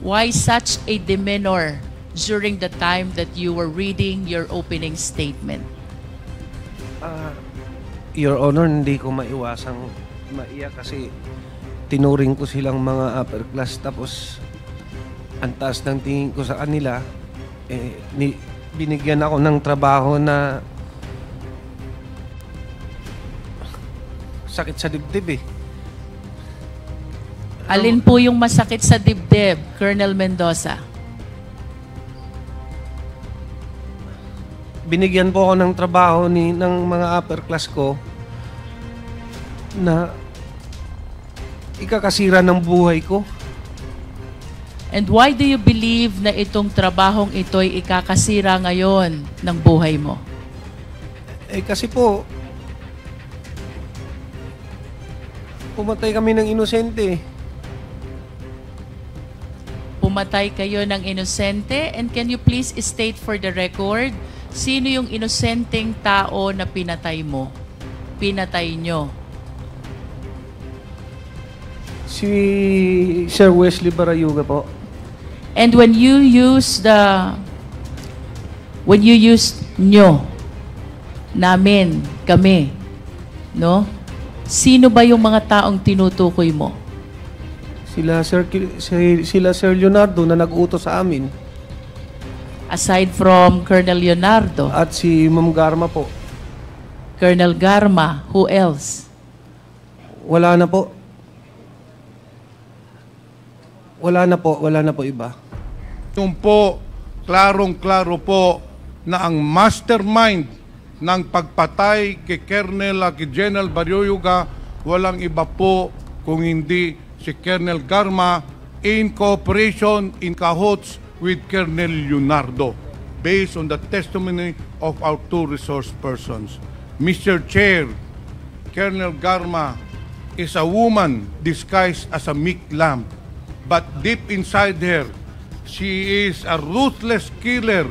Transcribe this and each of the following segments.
Why such a demeanor during the time that you were reading your opening statement? Your Honor, hindi ko maiwasang maiyak kasi tinuring ko silang mga upper class, tapos ang taas ng tingin ko sa kanila. Binigyan ako ng trabaho na sakit sa dibdib eh. Alin po yung masakit sa dibdib, Colonel Mendoza? Binigyan po ako ng trabaho ng mga upper class ko na ikakasira ng buhay ko. And why do you believe na itong trabahong ito'y ikakasira ngayon ng buhay mo? Kasi po, pumatay kami ng inosente. Pumatay kayo ng inosente? And can you please state for the record, sino yung inosenteng tao na pinatay mo? Pinatay nyo? Si Sir Wesley Barayuga po. And when you use nyo, namin, kami, no? Sino ba yung mga taong tinutukoy mo? Sila Sir Leonardo na nag-utos sa amin. Aside from Colonel Leonardo? At si Ma'am Garma po. Colonel Garma, who else? Wala na po. Wala na po iba. Yung po, klarong-klaro po na ang mastermind ng pagpatay kay Colonel General Barayuga walang iba po kung hindi si Colonel Garma in cooperation, in cahoots with Colonel Leonardo based on the testimony of our two resource persons. Mr. Chair, Colonel Garma is a woman disguised as a meek lamb, but deep inside her, she is a ruthless killer,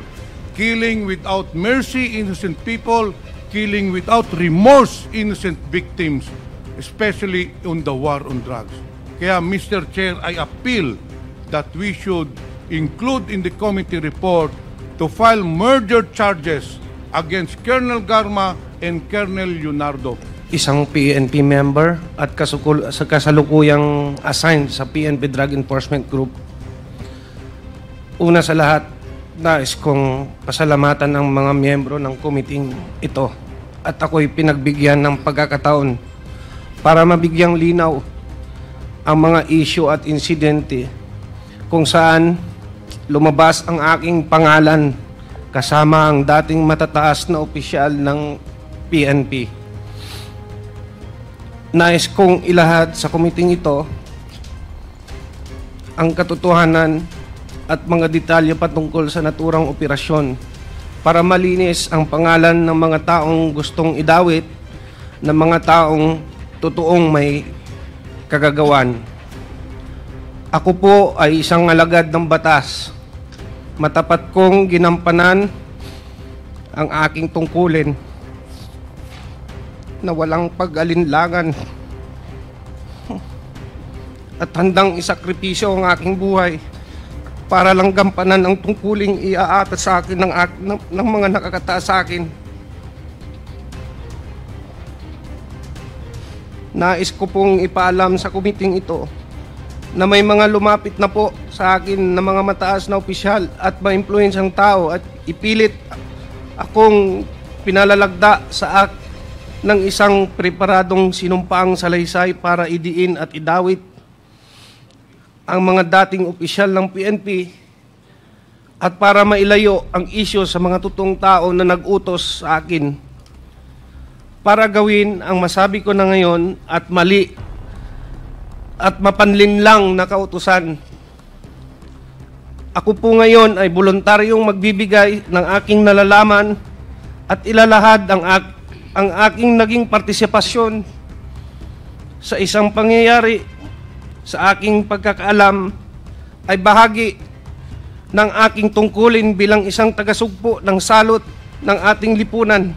killing without mercy innocent people, killing without remorse innocent victims, especially on the war on drugs. Kaya, Mr. Chair, I appeal that we should include in the committee report to file murder charges against Colonel Garma and Colonel Leonardo. Isang PNP member at kasalukuyang assigned sa PNP Drug Enforcement Group. Una sa lahat, nais kong pasalamatan ng mga miyembro ng committee ito at ako'y pinagbigyan ng pagkakataon para mabigyang linaw ang mga issue at insidente kung saan lumabas ang aking pangalan kasama ang dating matataas na opisyal ng PNP. Nais kong ilahad sa komiting ito ang katotohanan at mga detalye patungkol sa naturang operasyon para malinis ang pangalan ng mga taong gustong idawit ng mga taong totoong may kagagawan. Ako po ay isang alagad ng batas. Matapat kong ginampanan ang aking tungkulin na walang pag-alinlangan at handang isakripisyo ang aking buhay para lang gampanan ang tungkuling iaata sa akin ng mga nakakataas sa akin. Nais ko pong ipaalam sa kumiting ito na may mga lumapit na po sa akin na mga mataas na opisyal at maimpluwensyang tao at ipilit akong pinalalagda sa ng isang preparadong sinumpaang salaysay para idiin at idawit ang mga dating opisyal ng PNP at para mailayo ang isyu sa mga totoong tao na nag-utos sa akin para gawin ang masabi ko na ngayon at mali at mapanlinlang na kautusan. Ako po ngayon ay voluntaryong magbibigay ng aking nalalaman at ilalahad ang aking naging partisipasyon sa isang pangyayari sa aking pagkakaalam ay bahagi ng aking tungkulin bilang isang tagasugpo ng salot ng ating lipunan,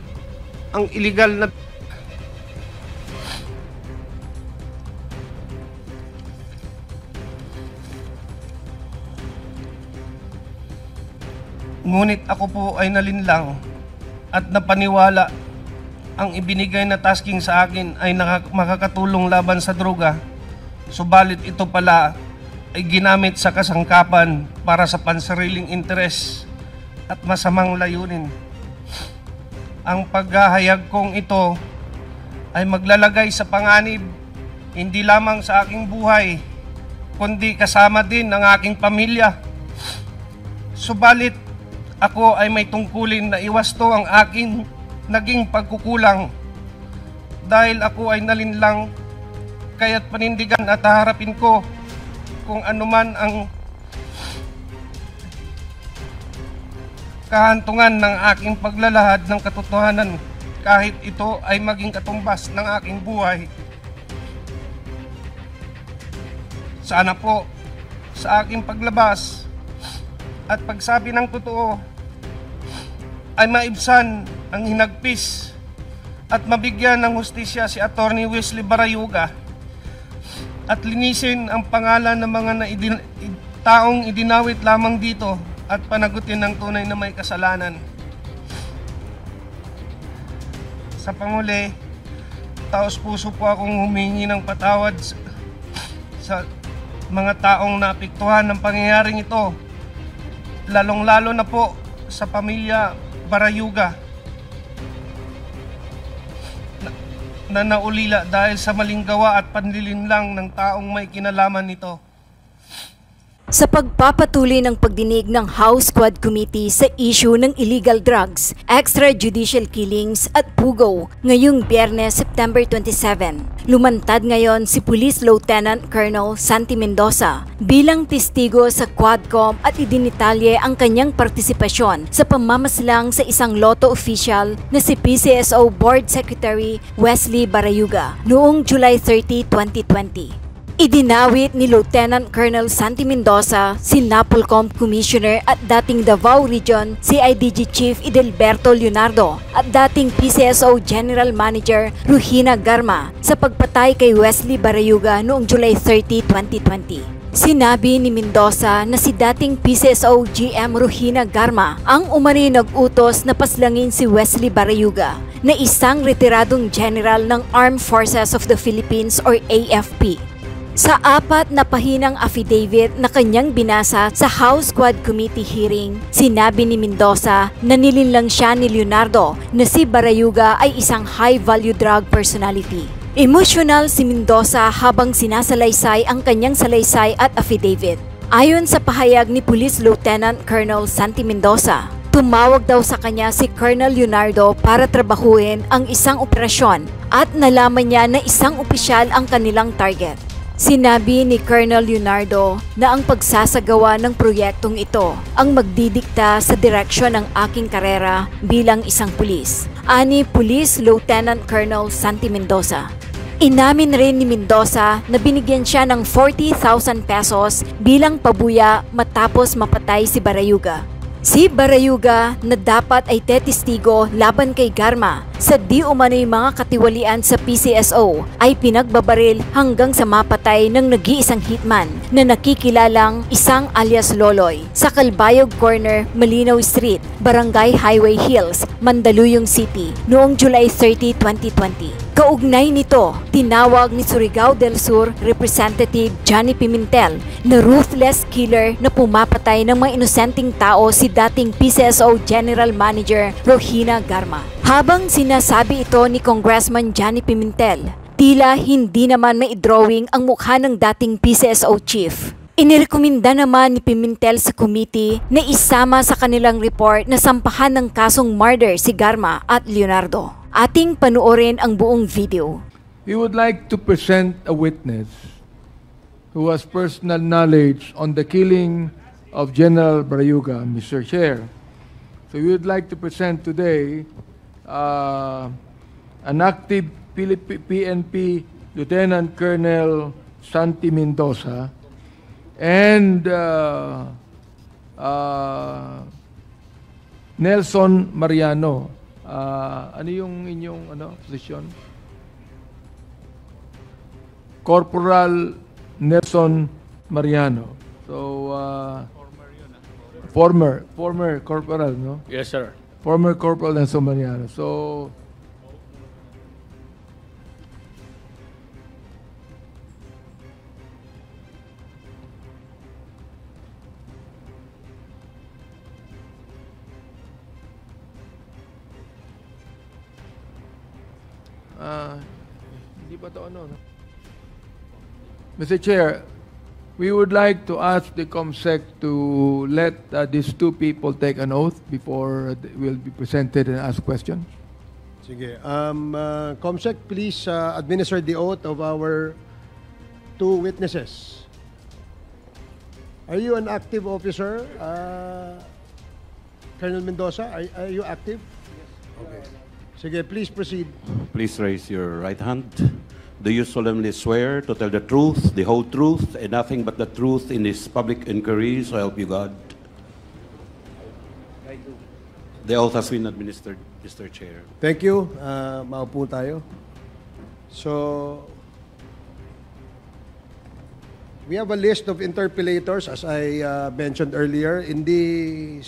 ang iligal na Ngunit ako po ay nalinlang at napaniwala ang ibinigay na tasking sa akin ay makakatulong laban sa droga. Subalit ito pala ay ginamit sa kasangkapan para sa pansariling interes at masamang layunin. Ang paghahayag kong ito ay maglalagay sa panganib hindi lamang sa aking buhay, kundi kasama din ng aking pamilya. Subalit ako ay may tungkulin na iwasto ang aking naging pagkukulang dahil ako ay nalinlang, kaya't panindigan at haharapin ko kung anuman ang kahantungan ng aking paglalahad ng katotohanan, kahit ito ay maging katumbas ng aking buhay. Sana po sa aking paglabas at pagsabi ng totoo ay maibsan ang hinagpis at mabigyan ng hustisya si Attorney Wesley Barayuga at linisin ang pangalan ng mga taong idinawit lamang dito at panagutin ng tunay na may kasalanan. Sa panguli, taos puso po akong humingi ng patawad sa mga taong naapektuhan ng pangyayaring ito, lalong-lalo na po sa pamilya Barayuga na naulila dahil sa maling gawa at panlilinlang ng taong may kinalaman nito. Sa pagpapatuloy ng pagdinig ng House Quad Committee sa issue ng illegal drugs, extrajudicial killings at pugo ngayong Biyernes, September 27, lumantad ngayon si Police Lieutenant Colonel Santi Mendoza bilang testigo sa Quadcom at idinitalye ang kanyang partisipasyon sa pamamaslang sa isang lotto official na si PCSO Board Secretary Wesley Barayuga noong July 30, 2020. Idinawit ni Lieutenant Colonel Santi Mendoza si NAPOLCOM Commissioner at dating Davao Region CIDG Chief Edelberto Leonardo at dating PCSO General Manager Ruhina Garma sa pagpatay kay Wesley Barayuga noong July 30, 2020. Sinabi ni Mendoza na si dating PCSO GM Ruhina Garma ang umano'y nag-utos na paslangin si Wesley Barayuga na isang retiradong general ng Armed Forces of the Philippines or AFP. Sa 4 na pahinang affidavit na kanyang binasa sa House Quad Committee hearing, sinabi ni Mendoza na nilinlang siya ni Leonardo na si Barayuga ay isang high-value drug personality. Emosyonal si Mendoza habang sinasalaysay ang kanyang salaysay at affidavit. Ayon sa pahayag ni Police Lieutenant Colonel Santi Mendoza, tumawag daw sa kanya si Colonel Leonardo para trabahuin ang isang operasyon at nalaman niya na isang opisyal ang kanilang target. Sinabi ni Colonel Leonardo na ang pagsasagawa ng proyektong ito ang magdidikta sa direksyon ng aking karera bilang isang pulis. Ani Police Lieutenant Colonel Santi Mendoza. Inamin rin ni Mendoza na binigyan siya ng 40,000 pesos bilang pabuya matapos mapatay si Barayuga. Si Barayuga na dapat ay tetestigo laban kay Garma sa di umano'y mga katiwalian sa PCSO ay pinagbabaril hanggang sa mapatay ng nag-iisang hitman na nakikilalang isang alias Loloy sa Calbayog Corner, Malinaw Street, Barangay Highway Hills, Mandaluyong City noong July 30, 2020. Kaugnay nito, tinawag ni Surigao del Sur Representative Johnny Pimentel na ruthless killer na pumapatay ng mga inosenteng tao si dating PCSO General Manager Ruhina Garma. Habang sinasabi ito ni Congressman Johnny Pimentel, tila hindi naman mai-drawing ang mukha ng dating PCSO chief. Inirekomenda naman ni Pimentel sa committee na isama sa kanilang report na sampahan ng kasong murder si Garma at Leonardo. Ating panoorin ang buong video. We would like to present a witness who has personal knowledge on the killing of General Barayuga, Mr. Chair. So we would like to present today an active PNP Lieutenant Colonel Santi Mendoza and Nelson Mariano. Ano yung inyong posisyon? Corporal Nelson Mariano. So, former corporal, no? Yes, sir. Former Corporal Nelson Mariano. So, hindi pa to ano, no? Mr. Chair, we would like to ask the COMSEC to let these two people take an oath before they will be presented and ask questions. Sige. Comsec, please administer the oath of our two witnesses. Are you an active officer? Colonel Mendoza, are you active? Yes. Okay. Sige, please proceed. Please raise your right hand. Do you solemnly swear to tell the truth, the whole truth, and nothing but the truth in this public inquiry, so help you God? I do. The oath has been administered, Mr. Chair. Thank you. Maupo tayo. So, we have a list of interpellators, as I mentioned earlier. In the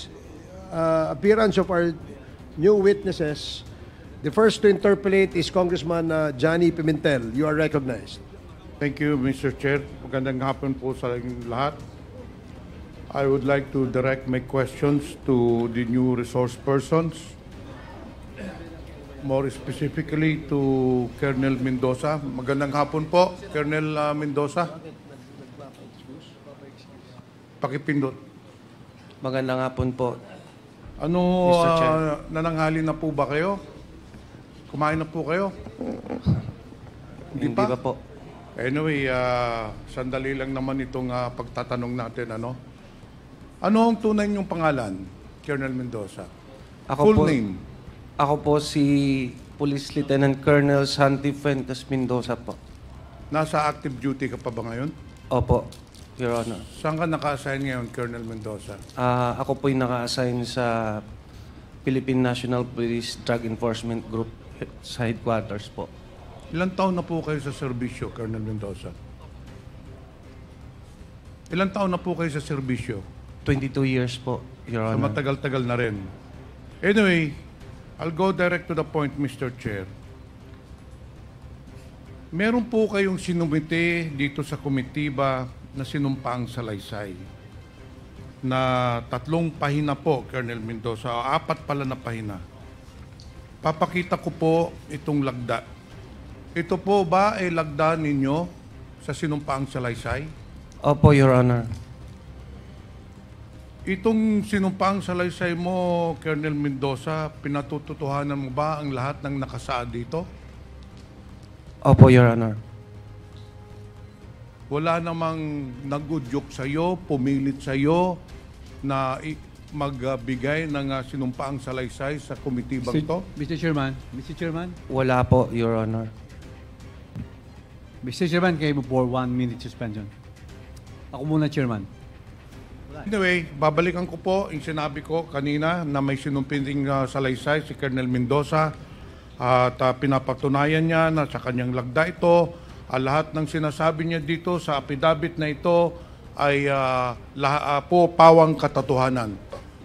appearance of our new witnesses, the first to interpellate is Congressman Johnny Pimentel. You are recognized. Thank you, Mr. Chair. Magandang hapon po sa inyong lahat. I would like to direct my questions to the new resource persons, more specifically to Colonel Mendoza. Magandang hapon po, Colonel Mendoza. Pakipindot. Magandang hapon po. Ano, Mr. Chair. nananghali na po ba kayo? Kumain na po kayo? Hindi pa po. Anyway, sandali lang naman itong pagtatanong natin. Ano ang tunay niyong pangalan, Colonel Mendoza? Full name? Ako po si Police Lieutenant Colonel Santi Fuentes Mendoza po. Nasa active duty ka pa ba ngayon? Opo, Your Honor. Saan ka naka-assign ngayon, Colonel Mendoza? Ako po yung naka-assign sa Philippine National Police Drug Enforcement Group sa headquarters po. Ilang taon na po kayo sa serbisyo, Colonel Mendoza? Ilang taon na po kayo sa serbisyo? 22 years po, Your So Honor. matagal-tagal na rin. Anyway, I'll go direct to the point, Mr. Chair. Meron po kayong sinumite dito sa komitiba na sinumpaang salaysay na 3 pahina po, Colonel Mendoza, o 4 pala na pahina. Papakita ko po itong lagda. Ito po ba ay lagda ninyo sa sinumpaang salaysay? Opo, Your Honor. Itong sinumpaang salaysay mo, Colonel Mendoza, pinatututuhanan mo ba ang lahat ng nakasaad dito? Opo, Your Honor. Wala namang nagudyok sa'yo, pumilit sa'yo na magbigay ng sinumpaang salaysay sa komitibang to? Mr. Chairman, Wala po, Your Honor. Mr. Chairman, kayo mo for 1 minute suspension. Ako muna, Chairman. Anyway, babalikan ko po yung sinabi ko kanina na may sinumping salaysay si Colonel Mendoza at pinapatunayan niya na sa kanyang lagda ito, lahat ng sinasabi niya dito sa affidavit na ito ay po pawang katotohanan.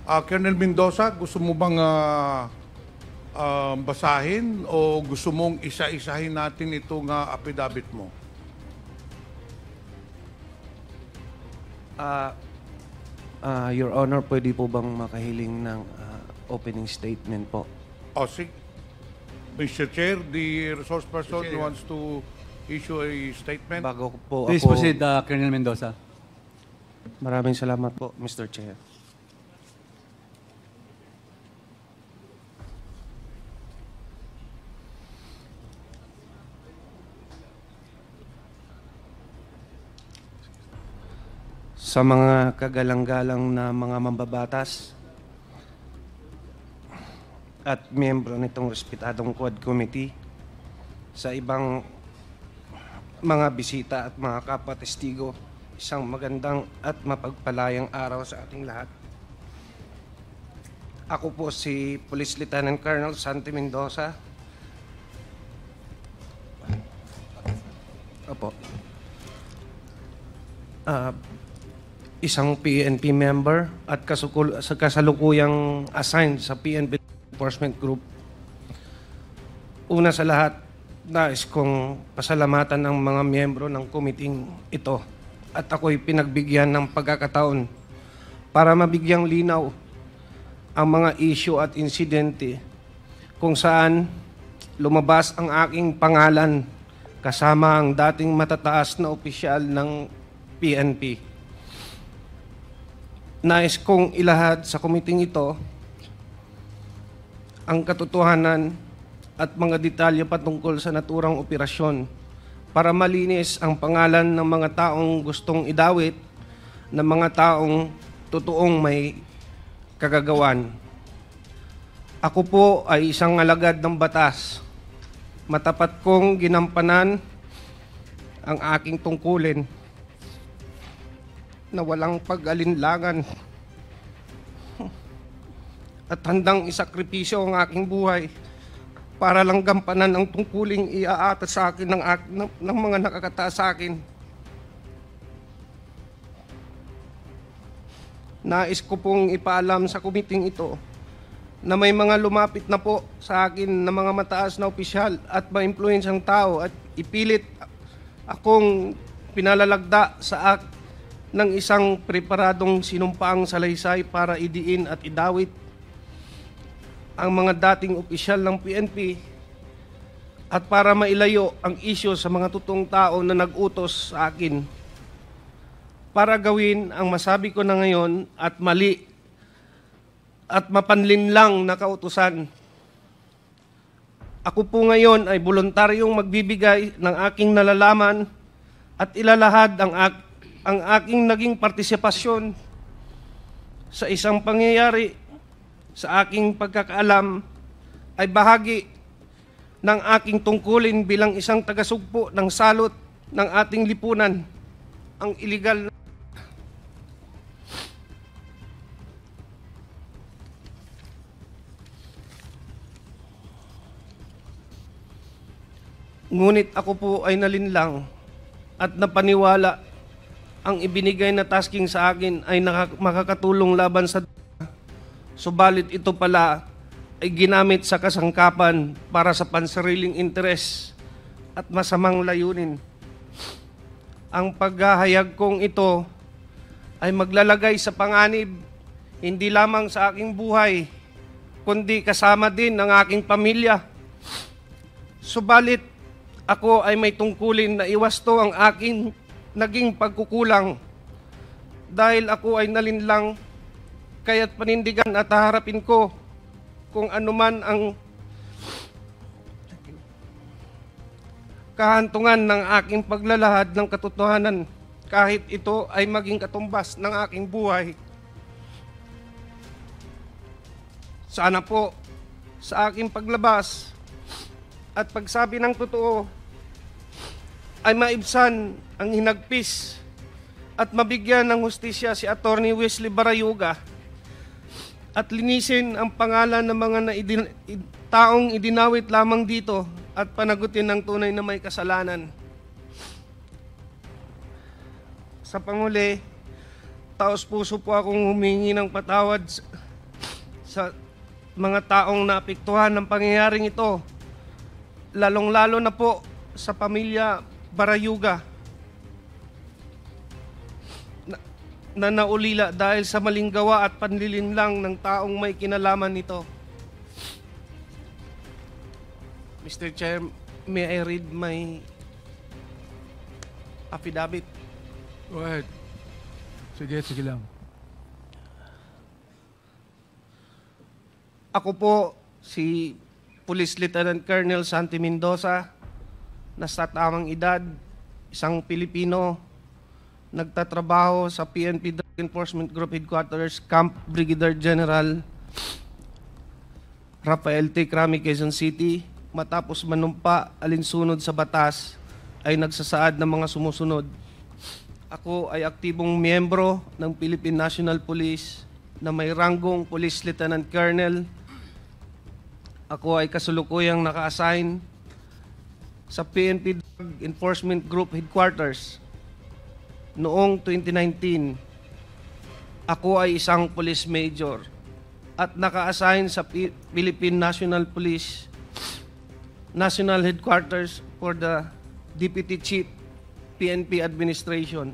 Colonel Mendoza, gusto mo bang basahin o gusto mong isa-isahin natin itong affidavit mo? Your Honor, pwede po bang makahiling ng opening statement po? Sige. Mr. Chair, the resource person wants to issue a statement. Bago po Please ako... proceed, Colonel Mendoza. Maraming salamat po, Mr. Chair. Sa mga kagalang-galang na mga mambabatas at miyembro nitong respetadong Quad Committee, sa ibang mga bisita at mga kapwa-testigo, isang magandang at mapagpalayang araw sa ating lahat. Ako po si Police Lieutenant Colonel Santi Mendoza. Opo. isang PNP member at kasalukuyang assigned sa PNP Enforcement Group. Una sa lahat, nais kong pasalamatan ang mga miyembro ng komiting ito at ako'y pinagbigyan ng pagkakataon para mabigyang linaw ang mga issue at insidente kung saan lumabas ang aking pangalan kasama ang dating matataas na opisyal ng PNP. Nais kong ilahad sa komiting ito ang katotohanan at mga detalye patungkol sa naturang operasyon para malinis ang pangalan ng mga taong gustong idawit ng mga taong totoong may kagagawan. Ako po ay isang alagad ng batas. Matapat kong ginampanan ang aking tungkulin na walang pag-alinlangan at handang isakripisyo ang aking buhay para lang gampanan ang tungkuling iaata sa akin ng mga nakakataas sa akin. Nais ko pong ipaalam sa komiting ito na may mga lumapit na po sa akin na mga mataas na opisyal at ma-impluensyang tao at ipilit akong pinalalagda sa act ng isang preparadong sinumpaang salaysay para idiin at idawit ang mga dating opisyal ng PNP at para mailayo ang isyu sa mga totoong tao na nag-utos sa akin para gawin ang masabi ko na ngayon at mali at mapanlinlang na kautusan. Ako po ngayon ay voluntaryong magbibigay ng aking nalalaman at ilalahad ang aking naging partisipasyon sa isang pangyayari sa aking pagkakaalam ay bahagi ng aking tungkulin bilang isang tagasugpo ng salot ng ating lipunan, ang iligal na ngunit ako po ay nalinlang at napaniwala ang ibinigay na tasking sa akin ay makakatulong laban sa subalit ito pala ay ginamit sa kasangkapan para sa pansariling interes at masamang layunin. Ang paghahayag kong ito ay maglalagay sa panganib hindi lamang sa aking buhay, kundi kasama din ng aking pamilya. Subalit ako ay may tungkulin na iwasto ang aking naging pagkukulang dahil ako ay nalinlang kaya't panindigan at haharapin ko kung anuman ang kahantungan ng aking paglalahad ng katotohanan kahit ito ay maging katumbas ng aking buhay. Sana po sa aking paglabas at pagsabi ng totoo ay maibsan ang hinagpis at mabigyan ng hustisya si Attorney Wesley Barayuga at linisin ang pangalan ng mga taong idinawit lamang dito at panagutin ng tunay na may kasalanan. Sa panghuli, taos puso po akong humingi ng patawad sa mga taong naapektuhan ng pangyayaring ito, lalong-lalo na po sa pamilya Barayuga na naulila dahil sa maling gawa at panlilinlang ng taong may kinalaman nito. Mr. Chair, may I read my affidavit? Go ahead. Sige lang. Ako po si Police Lieutenant Colonel Santi Mendoza, na sa tamang edad, isang Pilipino, nagtatrabaho sa PNP Drug Enforcement Group Headquarters, Camp Brigadier General Rafael T. Crami, Quezon City. Matapos manumpa alinsunod sa batas, ay nagsasaad ng mga sumusunod. Ako ay aktibong miyembro ng Philippine National Police na may ranggong Police Lieutenant Colonel. Ako ay kasulukuyang naka-assign sa PNP Drug Enforcement Group Headquarters noong 2019 Ako ay isang police major at naka-assign sa Philippine National Police National Headquarters for the Deputy Chief PNP Administration.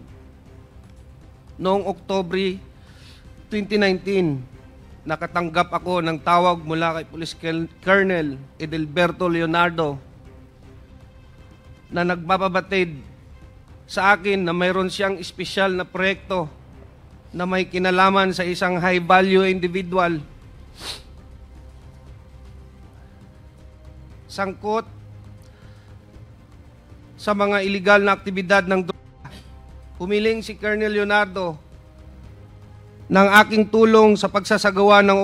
Noong Oktubre 2019, nakatanggap ako ng tawag mula kay Police Colonel Edelberto Leonardo na nagbababatid sa akin na mayroon siyang espesyal na proyekto na may kinalaman sa isang high-value individual. Sangkot sa mga illegal na aktibidad ng droga. Humiling si Colonel Leonardo ng aking tulong sa pagsasagawa ng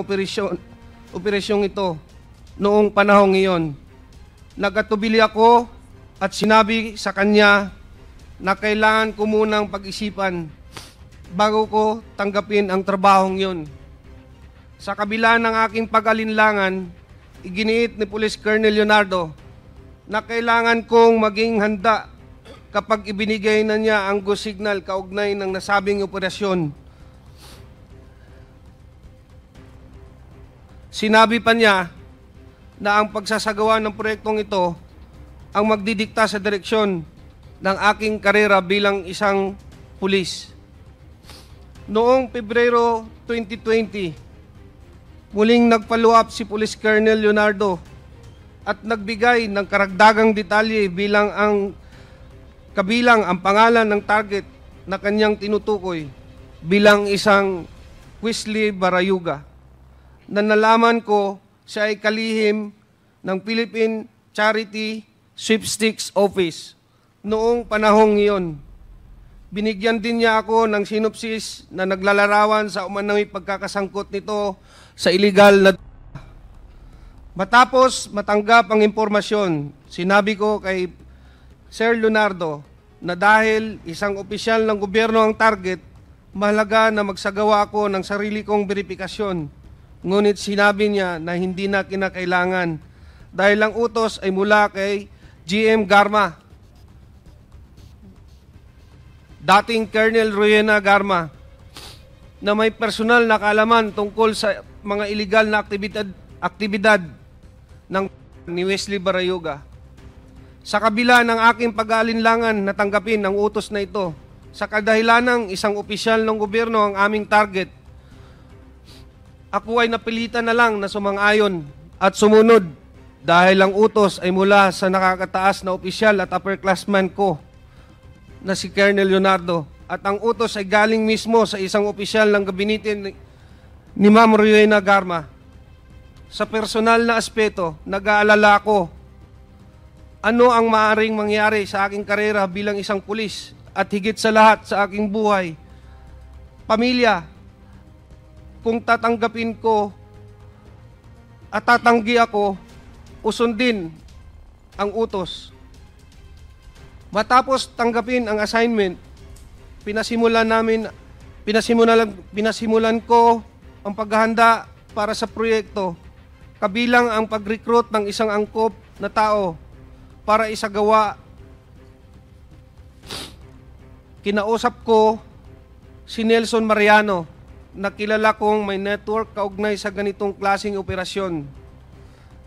operasyong ito noong panahong iyon. Nagkatubili ako at sinabi sa kanya na kailangan ko munang pag-isipan bago ko tanggapin ang trabahong yun. Sa kabila ng aking pag-alinlangan, iginiit ni Police Colonel Leonardo na kailangan kong maging handa kapag ibinigay na niya ang go signal kaugnay ng nasabing operasyon. Sinabi pa niya na ang pagsasagawa ng proyektong ito ang magdidikta sa direksyon ng aking karera bilang isang pulis. Noong Pebrero 2020, muling nag-follow up si Police Colonel Leonardo at nagbigay ng karagdagang detalye kabilang ang pangalan ng target na kanyang tinutukoy bilang isang Wesley Barayuga, na nalaman ko siya ay kalihim ng Philippine Charity Sweepstakes Office noong panahong iyon. Binigyan din niya ako ng sinopsis na naglalarawan sa umano'y pagkakasangkot nito sa illegal na. Matapos matanggap ang impormasyon, sinabi ko kay Sir Leonardo na dahil isang opisyal ng gobyerno ang target, mahalaga na magsagawa ako ng sarili kong verifikasyon. Ngunit sinabi niya na hindi na kinakailangan dahil ang utos ay mula kay GM Garma, dating Colonel Rowena Garma, na may personal na kaalaman tungkol sa mga illegal na aktibidad ng ni Wesley Barayuga. Sa kabila ng aking pag-aalinlangan na tanggapin ang utos na ito, sa kadahilanang isang opisyal ng gobyerno ang aming target, ako ay napilitan na lang na sumang-ayon at sumunod dahil ang utos ay mula sa nakakataas na opisyal at upperclassman ko na si Colonel Leonardo, at ang utos ay galing mismo sa isang opisyal ng gabinete ni Ma'am Rowena Garma. Sa personal na aspeto, nag-aalala ko ano ang maaaring mangyari sa aking karera bilang isang pulis at higit sa lahat sa aking buhay, pamilya, kung tatanggapin ko at tatanggi ako o sundin ang utos. Matapos tanggapin ang assignment, pinasimulan ko ang paghahanda para sa proyekto, kabilang ang pag-recruit ng isang angkop na tao para isagawa. Kinausap ko si Nelson Mariano, na kilala kong may network kaugnay sa ganitong klaseng operasyon.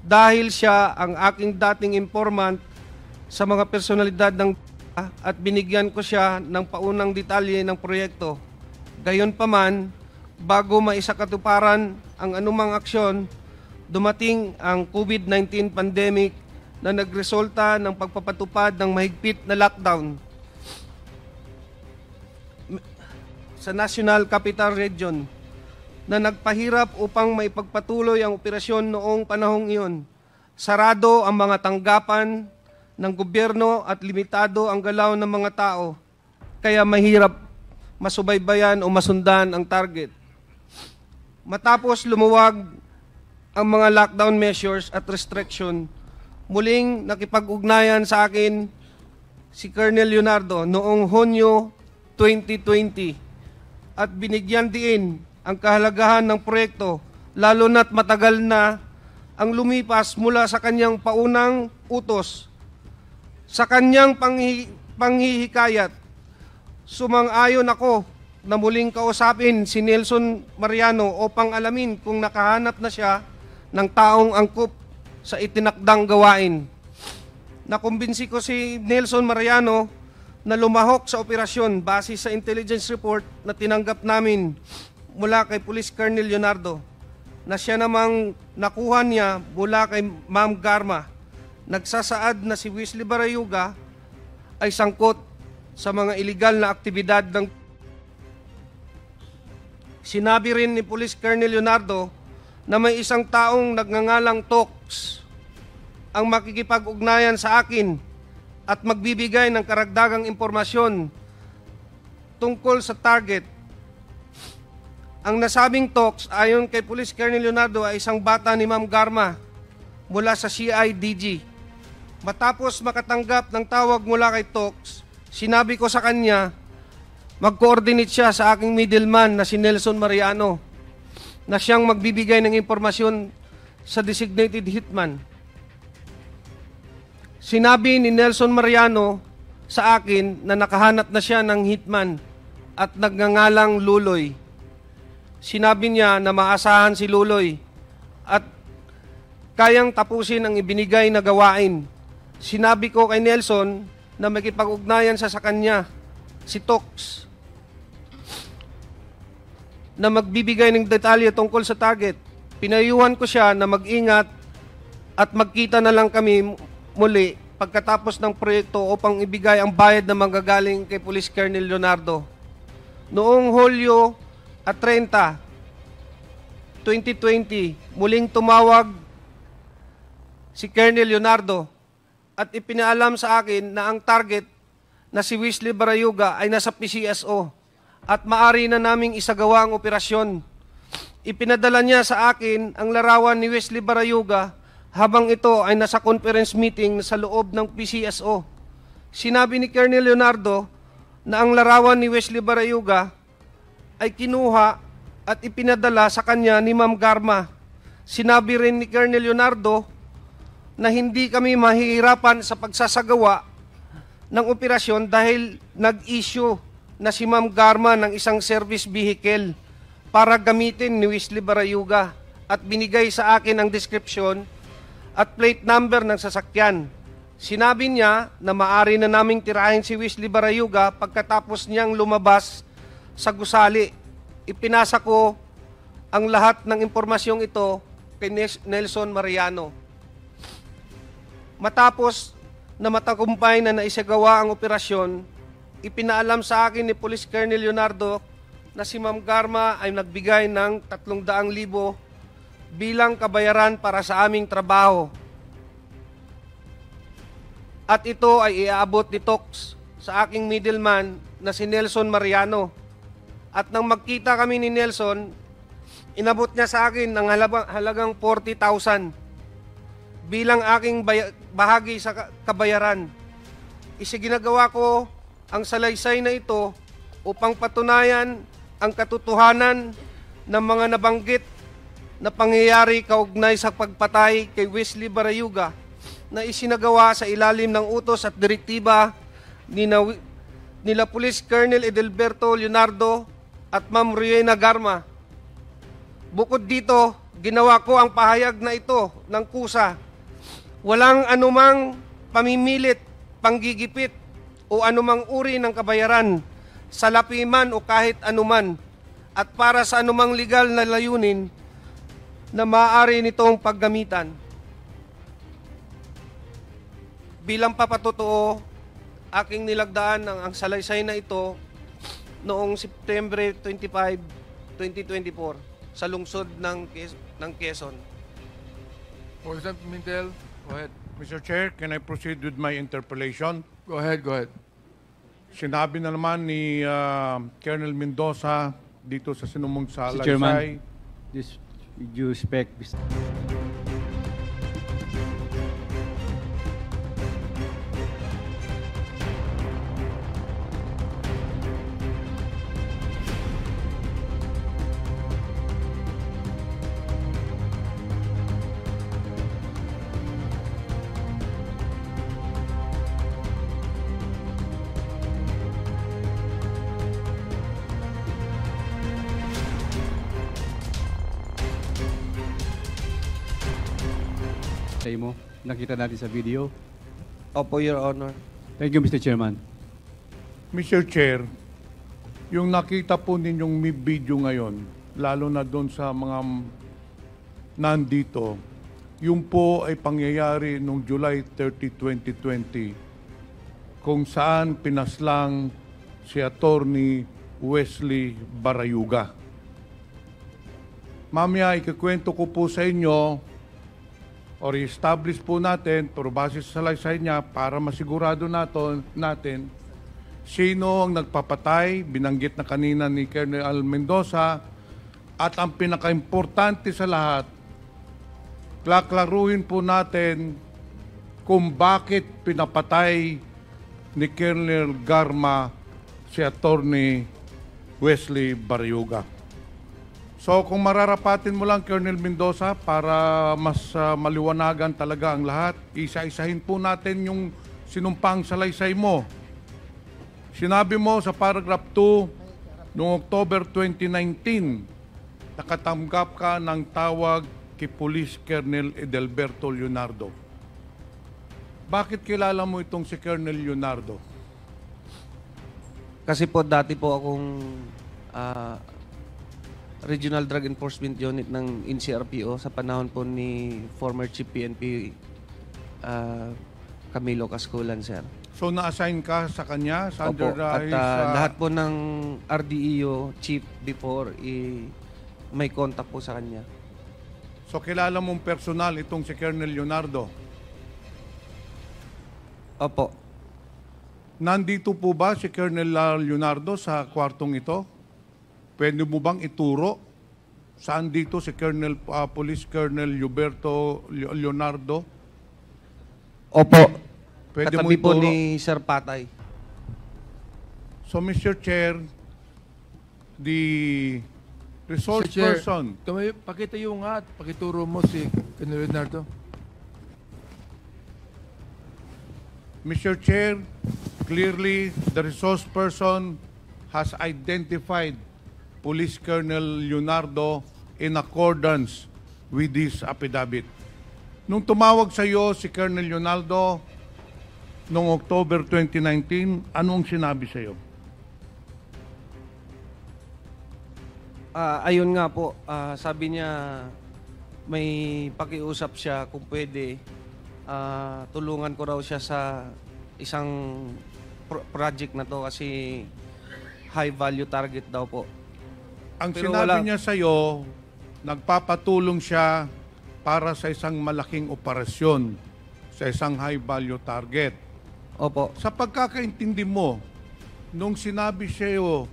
Dahil siya ang aking dating informant sa mga personalidad ng at binigyan ko siya ng paunang detalye ng proyekto. Gayunpaman, bago maisakatuparan ang anumang aksyon, dumating ang COVID-19 pandemic na nagresulta ng pagpapatupad ng mahigpit na lockdown sa National Capital Region na nagpahirap upang maipagpatuloy ang operasyon noong panahong iyon. Sarado ang mga tanggapan ng gobyerno at limitado ang galaw ng mga tao, kaya mahirap masubaybayan o masundan ang target. Matapos lumuwag ang mga lockdown measures at restriction, muling nakipag-ugnayan sa akin si Colonel Leonardo noong Hunyo 2020 at binigyan diin ang kahalagahan ng proyekto, lalo na't matagal na ang lumipas mula sa kanyang paunang utos. Sa kanyang panghihikayat, sumang-ayon ako na muling kausapin si Nelson Mariano upang alamin kung nakahanap na siya ng taong angkop sa itinakdang gawain. Nakumbinsi ko si Nelson Mariano na lumahok sa operasyon base sa intelligence report na tinanggap namin mula kay Police Colonel Leonardo, na siya namang nakuha niya mula kay Ma'am Garma. Nagsasaad na si Wesley Barayuga ay sangkot sa mga iligal na aktibidad ng... Sinabi rin ni Police Colonel Leonardo na may isang taong nagngangalang Tox ang makikipag-ugnayan sa akin at magbibigay ng karagdagang impormasyon tungkol sa target. Ang nasabing Tox, ayon kay Police Colonel Leonardo, ay isang bata ni Ma'am Garma mula sa CIDG. Matapos makatanggap ng tawag mula kay Tox, sinabi ko sa kanya, mag-coordinate siya sa aking middleman na si Nelson Mariano na siyang magbibigay ng impormasyon sa designated hitman. Sinabi ni Nelson Mariano sa akin na nakahanap na siya ng hitman at nagngangalang Luloy. Sinabi niya na maasahan si Luloy at kayang tapusin ang ibinigay na gawain. Sinabi ko kay Nelson na makipag-ugnayan sa kanya, si Tox, na magbibigay ng detalye tungkol sa target. Pinayuhan ko siya na mag-ingat at magkita na lang kami muli pagkatapos ng proyekto upang ibigay ang bayad na manggagaling kay Police Colonel Leonardo. Noong Hulyo 30, 2020, muling tumawag si Colonel Leonardo at ipinaalam sa akin na ang target na si Wesley Barayuga ay nasa PCSO at maari na naming isagawa ang operasyon. Ipinadala niya sa akin ang larawan ni Wesley Barayuga habang ito ay nasa conference meeting sa loob ng PCSO. Sinabi ni Colonel Leonardo na ang larawan ni Wesley Barayuga ay kinuha at ipinadala sa kanya ni Ma'am Garma. Sinabi rin ni Colonel Leonardo na hindi kami mahihirapan sa pagsasagawa ng operasyon dahil nag-issue na si Ma'am Garma ng isang service vehicle para gamitin ni Wesley Barayuga at binigay sa akin ang description at plate number ng sasakyan. Sinabi niya na maari na naming tirahin si Wesley Barayuga pagkatapos niyang lumabas sa gusali. Ipinasa ko ang lahat ng impormasyong ito kay Nelson Mariano. Matapos na matagumpay na naisagawa ang operasyon, ipinaalam sa akin ni Police Colonel Leonardo na si Ma'am Garma ay nagbigay ng 300,000 bilang kabayaran para sa aming trabaho. At ito ay iaabot ni Tox sa aking middleman na si Nelson Mariano. At nang magkita kami ni Nelson, inabot niya sa akin ng halagang 40,000 bilang aking bahagi sa kabayaran. Isiginagawa ko ang salaysay na ito upang patunayan ang katotohanan ng mga nabanggit na pangyayari kaugnay sa pagpatay kay Wesley Barayuga na isinagawa sa ilalim ng utos at direktiba nila Police Colonel Edelberto Leonardo at Ma'am Rowena Garma. Bukod dito, ginawa ko ang pahayag na ito ng kusa. Walang anumang pamimilit, panggigipit o anumang uri ng kabayaran, salapi man o kahit anuman, at para sa anumang legal na layunin na maaari nitong paggamitan. Bilang papatotoo, aking nilagdaan ang salaysay na ito noong September 25, 2024 sa lungsod ng Quezon. President Pimentel, go ahead. Mr. Chair, can I proceed with my interpellation? Go ahead, go ahead. Sinabi na naman ni Colonel Mendoza dito sa sinumong sa Mr. Chairman, Laysay. this with due respect, Say mo, nakita natin sa video. Opo, Your Honor. Thank you, Mr. Chairman. Mr. Chair, yung nakita po ninyong may video ngayon, lalo na doon sa mga nandito, yung po ay pangyayari noong July 30, 2020, kung saan pinaslang si Attorney Wesley Barayuga. Mamaya, ikikwento ko po sa inyo or i-establish po natin, pero base sa salaysay niya, para masigurado natin sino ang nagpapatay, binanggit na kanina ni Colonel Mendoza, at ang pinaka-importante sa lahat, klaklaruhin po natin kung bakit pinapatay ni Colonel Garma si Attorney Wesley Barayuga. So kung mararapatin mo lang, Colonel Mendoza, para mas maliwanagan talaga ang lahat, isa-isahin po natin yung sinumpang salaysay mo. Sinabi mo sa paragraph 2, noong October 2019, nakatanggap ka ng tawag kay Police Colonel Edelberto Leonardo. Bakit kilala mo itong si Colonel Leonardo? Kasi po dati po akong Regional Drug Enforcement Unit ng NCRPO sa panahon po ni former Chief PNP Camilo Casculan, sir. So na-assign ka sa kanya? Sa Opo. At his, lahat po ng RDEO chief before, may contact po sa kanya. So kilala mong personal itong si Colonel Leonardo? Opo. Nandito po ba si Colonel Leonardo sa kwartong ito? Pwede mo bang ituro saan dito si Colonel Police Colonel Huberto Leonardo? Opo. Pwede mo Katabi po ituro? ni Sir Patay. So Mr. Chair, the resource Mr. Chair, person. Pakita yung nga at pakituro mo si Colonel Leonardo. Mr. Chair, clearly the resource person has identified Police Colonel Leonardo in accordance with this affidavit. Nung tumawag sa iyo si Colonel Leonardo noong October 2019, anong sinabi sa iyo? Ayun nga po, sabi niya may pakiusap siya kung pwede tulungan ko raw siya sa isang project na to kasi high value target daw po. Ang Pero sinabi niya sa iyo, nagpapatulong siya para sa isang malaking operasyon, sa isang high value target. Opo. Sa pagkakaintindi mo, nung sinabi sa iyo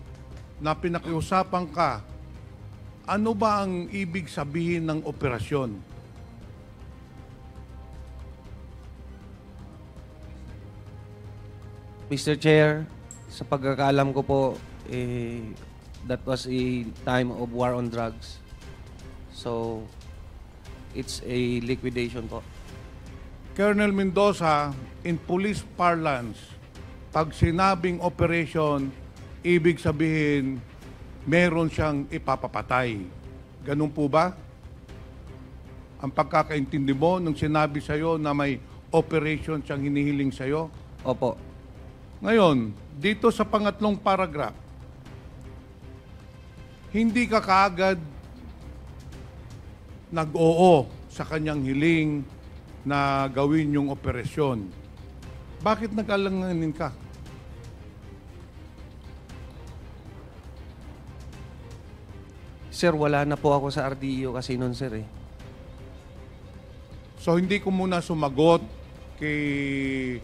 na pinakiusapan ka, ano ba ang ibig sabihin ng operasyon? Mr. Chair, sa pagkakaalam ko po, that was a time of war on drugs. So, it's a liquidation po. Colonel Mendoza, in police parlance, pag sinabing operation, ibig sabihin, meron siyang ipapapatay. Ganun po ba? Ang pagkakaintindi mo nung sinabi sa'yo na may operation siyang hinihiling sa'yo? Opo. Ngayon, dito sa pangatlong paragraph, hindi ka kaagad nag-oo sa kanyang hiling na gawin yung operasyon. Bakit nag-alanganin ka? Sir, wala na po ako sa RDEO kasi noon, sir eh. So hindi ko muna sumagot kay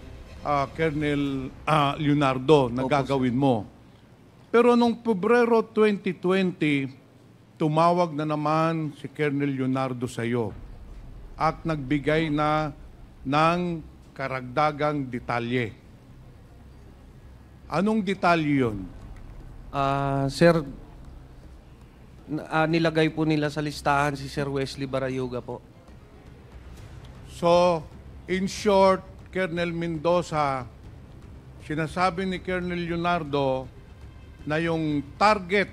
Colonel Leonardo na gagawin mo. Pero nung Pebrero 2020, tumawag na naman si Colonel Leonardo sa iyo at nagbigay na ng karagdagang detalye. Anong detalye yun? Sir, nilagay po nila sa listahan si Sir Wesley Barayuga po. So, in short, Colonel Mendoza, sinasabi ni Colonel Leonardo na yung target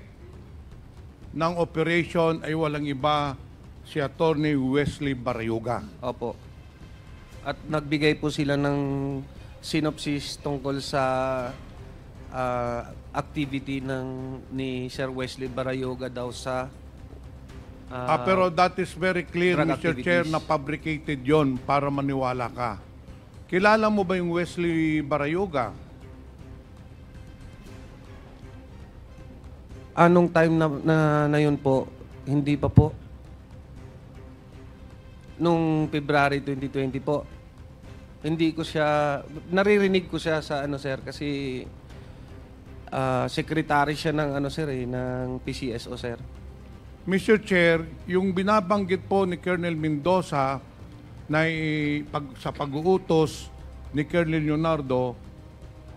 ng operation ay walang iba si Attorney Wesley Barayuga. Opo. At nagbigay po sila ng synopsis tungkol sa activity ni Sir Wesley Barayoga daw sa pero that is very clear, drug Mr. Chair, activities. na fabricated yon para maniwala ka. Kilala mo ba yung Wesley Barayoga? Anong time na yun po? Hindi pa po. Nung February 2020 po. Hindi ko siya, naririnig ko siya sa sir, kasi secretary siya ng ng PCSO, sir. Mr. Chair, yung binabanggit po ni Colonel Mendoza na sa pag-uutos ni Colonel Leonardo,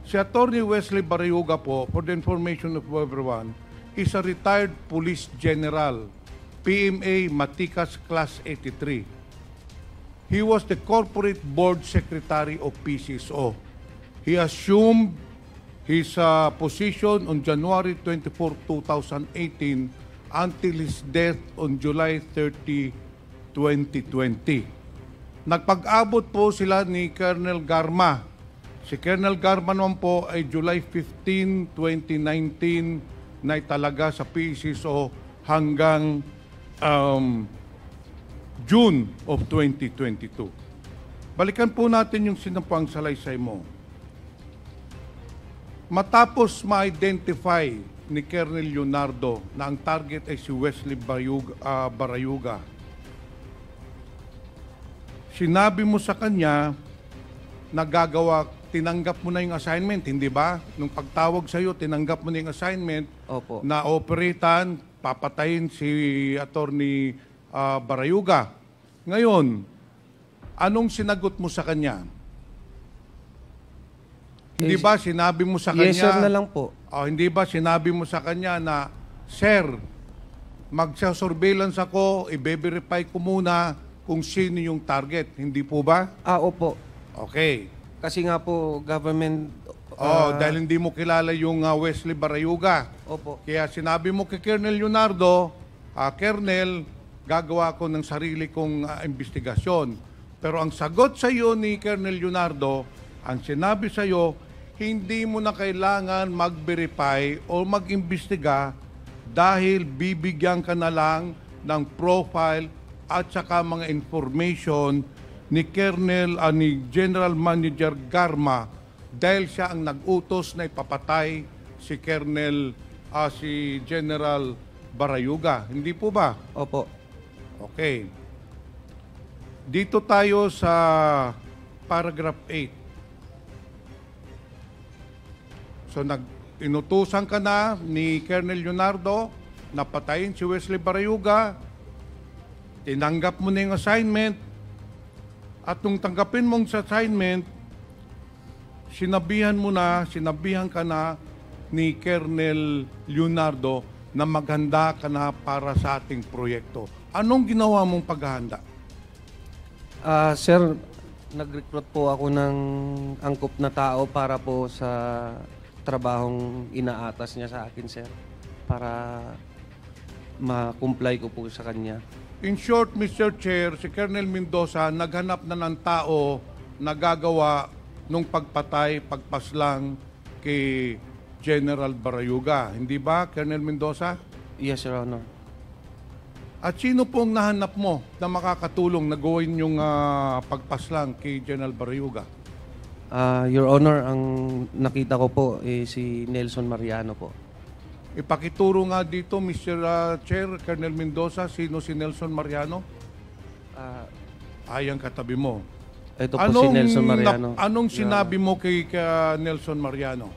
si Attorney Wesley Barayoga po, for the information of everyone, is a retired police general, PMA Matikas Class 83. He was the corporate board secretary of PCSO. He assumed his position on January 24, 2018 until his death on July 30, 2020. Nagpag-abot po sila ni Colonel Garma. Si Colonel Garma naman po ay July 15, 2019 na talaga sa PCSO hanggang June of 2022. Balikan po natin yung sinampang salaysay mo. Matapos ma-identify ni Colonel Leonardo na ang target ay si Wesley Barayoga, sinabi mo sa kanya na tinanggap mo na yung assignment, hindi ba? Nung pagtawag sa'yo, tinanggap mo na yung assignment. Opo. Na operatan, papatayin si Attorney Barayoga. Ngayon, anong sinagot mo sa kanya? Hindi ba sinabi mo sa kanya? Yes, sir na lang po. Hindi ba sinabi mo sa kanya na, Sir, magsa-surveillance ako, i-verify ko muna kung sino yung target. Hindi po ba? Opo. Okay. Kasi nga po, government... dahil hindi mo kilala yung Wesley Barayoga. Opo. Kaya sinabi mo kay Colonel Leonardo, Colonel, gagawa ko ng sarili kong investigasyon. Pero ang sagot sa iyo ni Colonel Leonardo, ang sinabi sa iyo, hindi mo na kailangan mag-verify o mag-imbestiga dahil bibigyan ka na lang ng profile at saka mga information ni ni General Manager Garma dahil siya ang nag-utos na ipapatay si si General Barayoga. Hindi po ba? Opo. Okay. Dito tayo sa paragraph 8. So, inutusan ka na ni Colonel Leonardo na patayin si Wesley Barayoga. Tinanggap mo na yung assignment. At nung tanggapin mong assignment, sinabihan ka na ni Colonel Leonardo na maghanda ka na para sa ating proyekto. Anong ginawa mong paghahanda? Sir, nag-recruit po ako ng angkop na tao para po sa trabahong inaatas niya sa akin, sir. Para ma-comply ko po sa kanya. In short, Mr. Chair, si Colonel Mendoza naghanap na ng tao na gagawa nung pagpaslang kay General Barayoga. Hindi ba, Colonel Mendoza? Yes, Your Honor. At sino pong nahanap mo na makakatulong na gawin yung pagpaslang kay General Barayoga? Your Honor, ang nakita ko po si Nelson Mariano po. Ipakituro nga dito, Mr. Chair, Colonel Mendoza, sino si Nelson Mariano? Ayang katabi mo. Ito po si Nelson Mariano. Anong sinabi mo kay Nelson Mariano?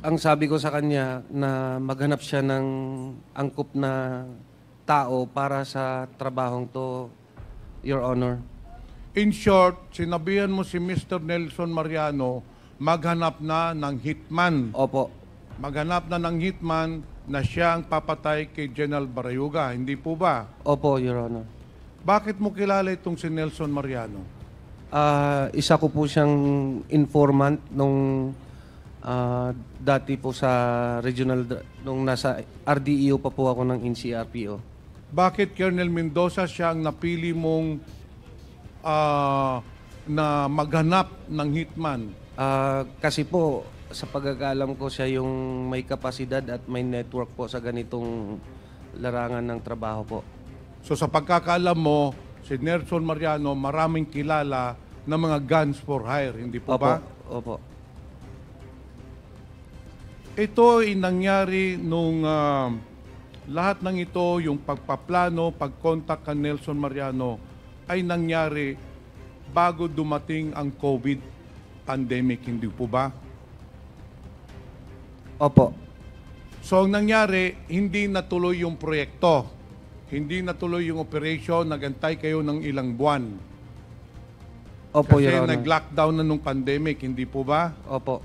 Ang sabi ko sa kanya na maghanap siya ng angkop na tao para sa trabahong to, Your Honor. In short, sinabihan mo si Mr. Nelson Mariano maghanap na ng hitman. Opo. Maghanap na ng hitman na siya ang papatay kay General Barayoga. Hindi po ba? Opo, Your Honor. Bakit mo kilala itong si Nelson Mariano? Isa ko po siyang informant nung dati po sa regional, nung nasa RDEO pa po ako ng NCRPO. Bakit Colonel Mendoza siya ang napili mong na maghanap ng hitman? Kasi po, sa pagkakalam ko, siya yung may kapasidad at may network po sa ganitong larangan ng trabaho po. So sa pagkakaalam mo, si Nelson Mariano maraming kilala na mga guns for hire, hindi po ba? Opo. Ito ay nangyari nung lahat ng ito, yung pagpaplano, pagkontak ka Nelson Mariano, ay nangyari bago dumating ang COVID pandemic, hindi po ba? Opo. So ang nangyari, hindi natuloy yung proyekto. Hindi natuloy yung operation, nagantay kayo ng ilang buwan. Opo, Kasi Your Honor. nag-lockdown na nung pandemic, hindi po ba? Opo.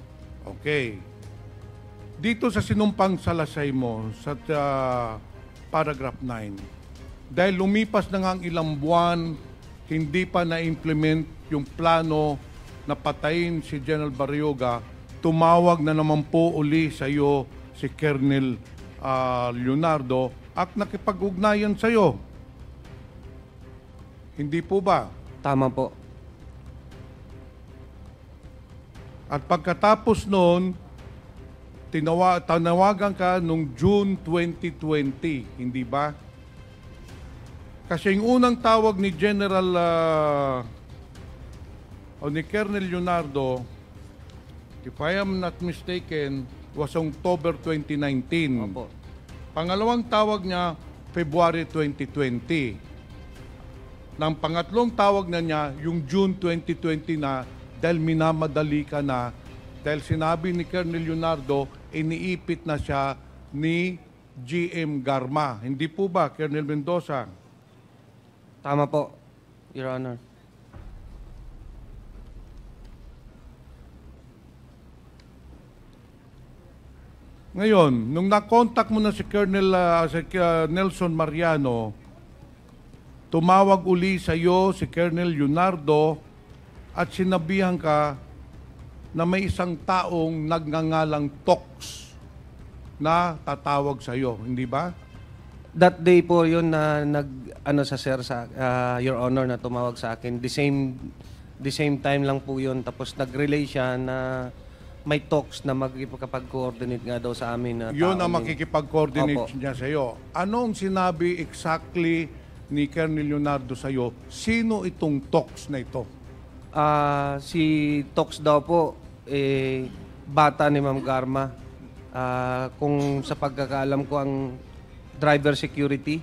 Okay. Dito sa sinumpang salasay mo, sa paragraph 9, dahil lumipas na nga ang ilang buwan, hindi pa na-implement yung plano na patayin si General Barrioga, tumawag na naman po uli sa iyo si Colonel Leonardo at nakipag-ugnayan sa iyo. Hindi po ba? Tama po. At pagkatapos noon, tinawagan ka nung June 2020, hindi ba? Kasi yung unang tawag ni General o ni Colonel Leonardo, if I am not mistaken, was October 2019. Opo. Pangalawang tawag niya, February 2020. Nang pangatlong tawag na niya, yung June 2020 na, dahil minamadali ka na, dahil sinabi ni Colonel Leonardo, iniipit na siya ni GM Garma. Hindi po ba, Colonel Mendoza? Tama po, Your Honor. Ngayon, nung na-contact mo na si Colonel Nelson Mariano, tumawag uli sa iyo si Colonel Leonardo at sinabihan ka na may isang taong nagngangalang Tox na tatawag sa iyo, hindi ba? That day po yun na sa sir, Your Honor, na tumawag sa akin. The same time lang po yun. Tapos nag-relay siya na may talks na magkipag-coordinate nga daw sa amin. Yun ang makikipag-coordinate Opo. niya sa iyo. Anong sinabi exactly ni Colonel Leonardo sa iyo? Sino itong Tox na ito? Si Tox daw po, bata ni Ma'am Garma. Kung sa pagkakaalam ko, ang driver security.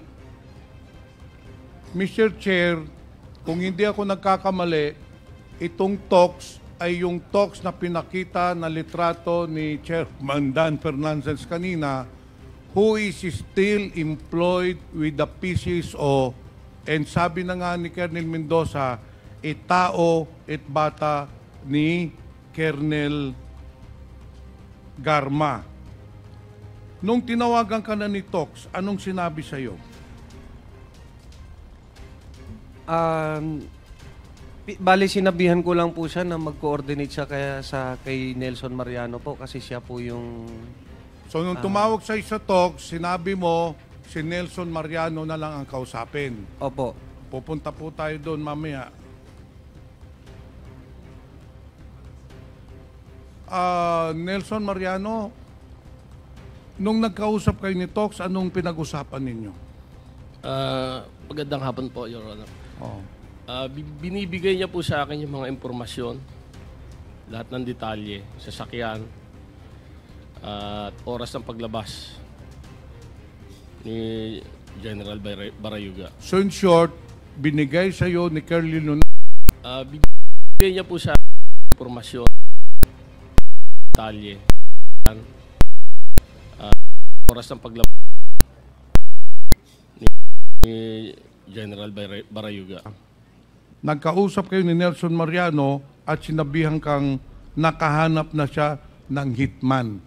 Mr. Chair, kung hindi ako nagkakamali, itong Tox ay yung Tox na pinakita na litrato ni Chairman Dan Fernandez kanina, who is still employed with the PCSO, and sabi na nga ni Colonel Mendoza, tao at bata ni Colonel Garma. Nung tinawagan ka na ni Tox, anong sinabi sa iyo? Bali, sinabihan ko lang po siya na mag-coordinate siya kay Nelson Mariano po kasi siya po yung... So nung tumawag sa Tox, sinabi mo si Nelson Mariano na lang ang kausapin. Opo. Pupunta po tayo doon mamaya. Nelson Mariano, nung nagkausap kayo ni Tox, anong pinag-usapan ninyo? Magandang hapon po, Your Honor. Oh. Binibigay niya po sa akin yung mga impormasyon, lahat ng detalye, sasakyan, at oras ng paglabas ni General Barrioga. So in short, binigay sa iyo ni Colonel Leonardo. Binibigay niya po sa akin yung impormasyon, detalye, oras ng paglabas ni General Barrioga. Nagkausap kayo ni Nelson Mariano at sinabihan kang nakahanap na siya ng hitman.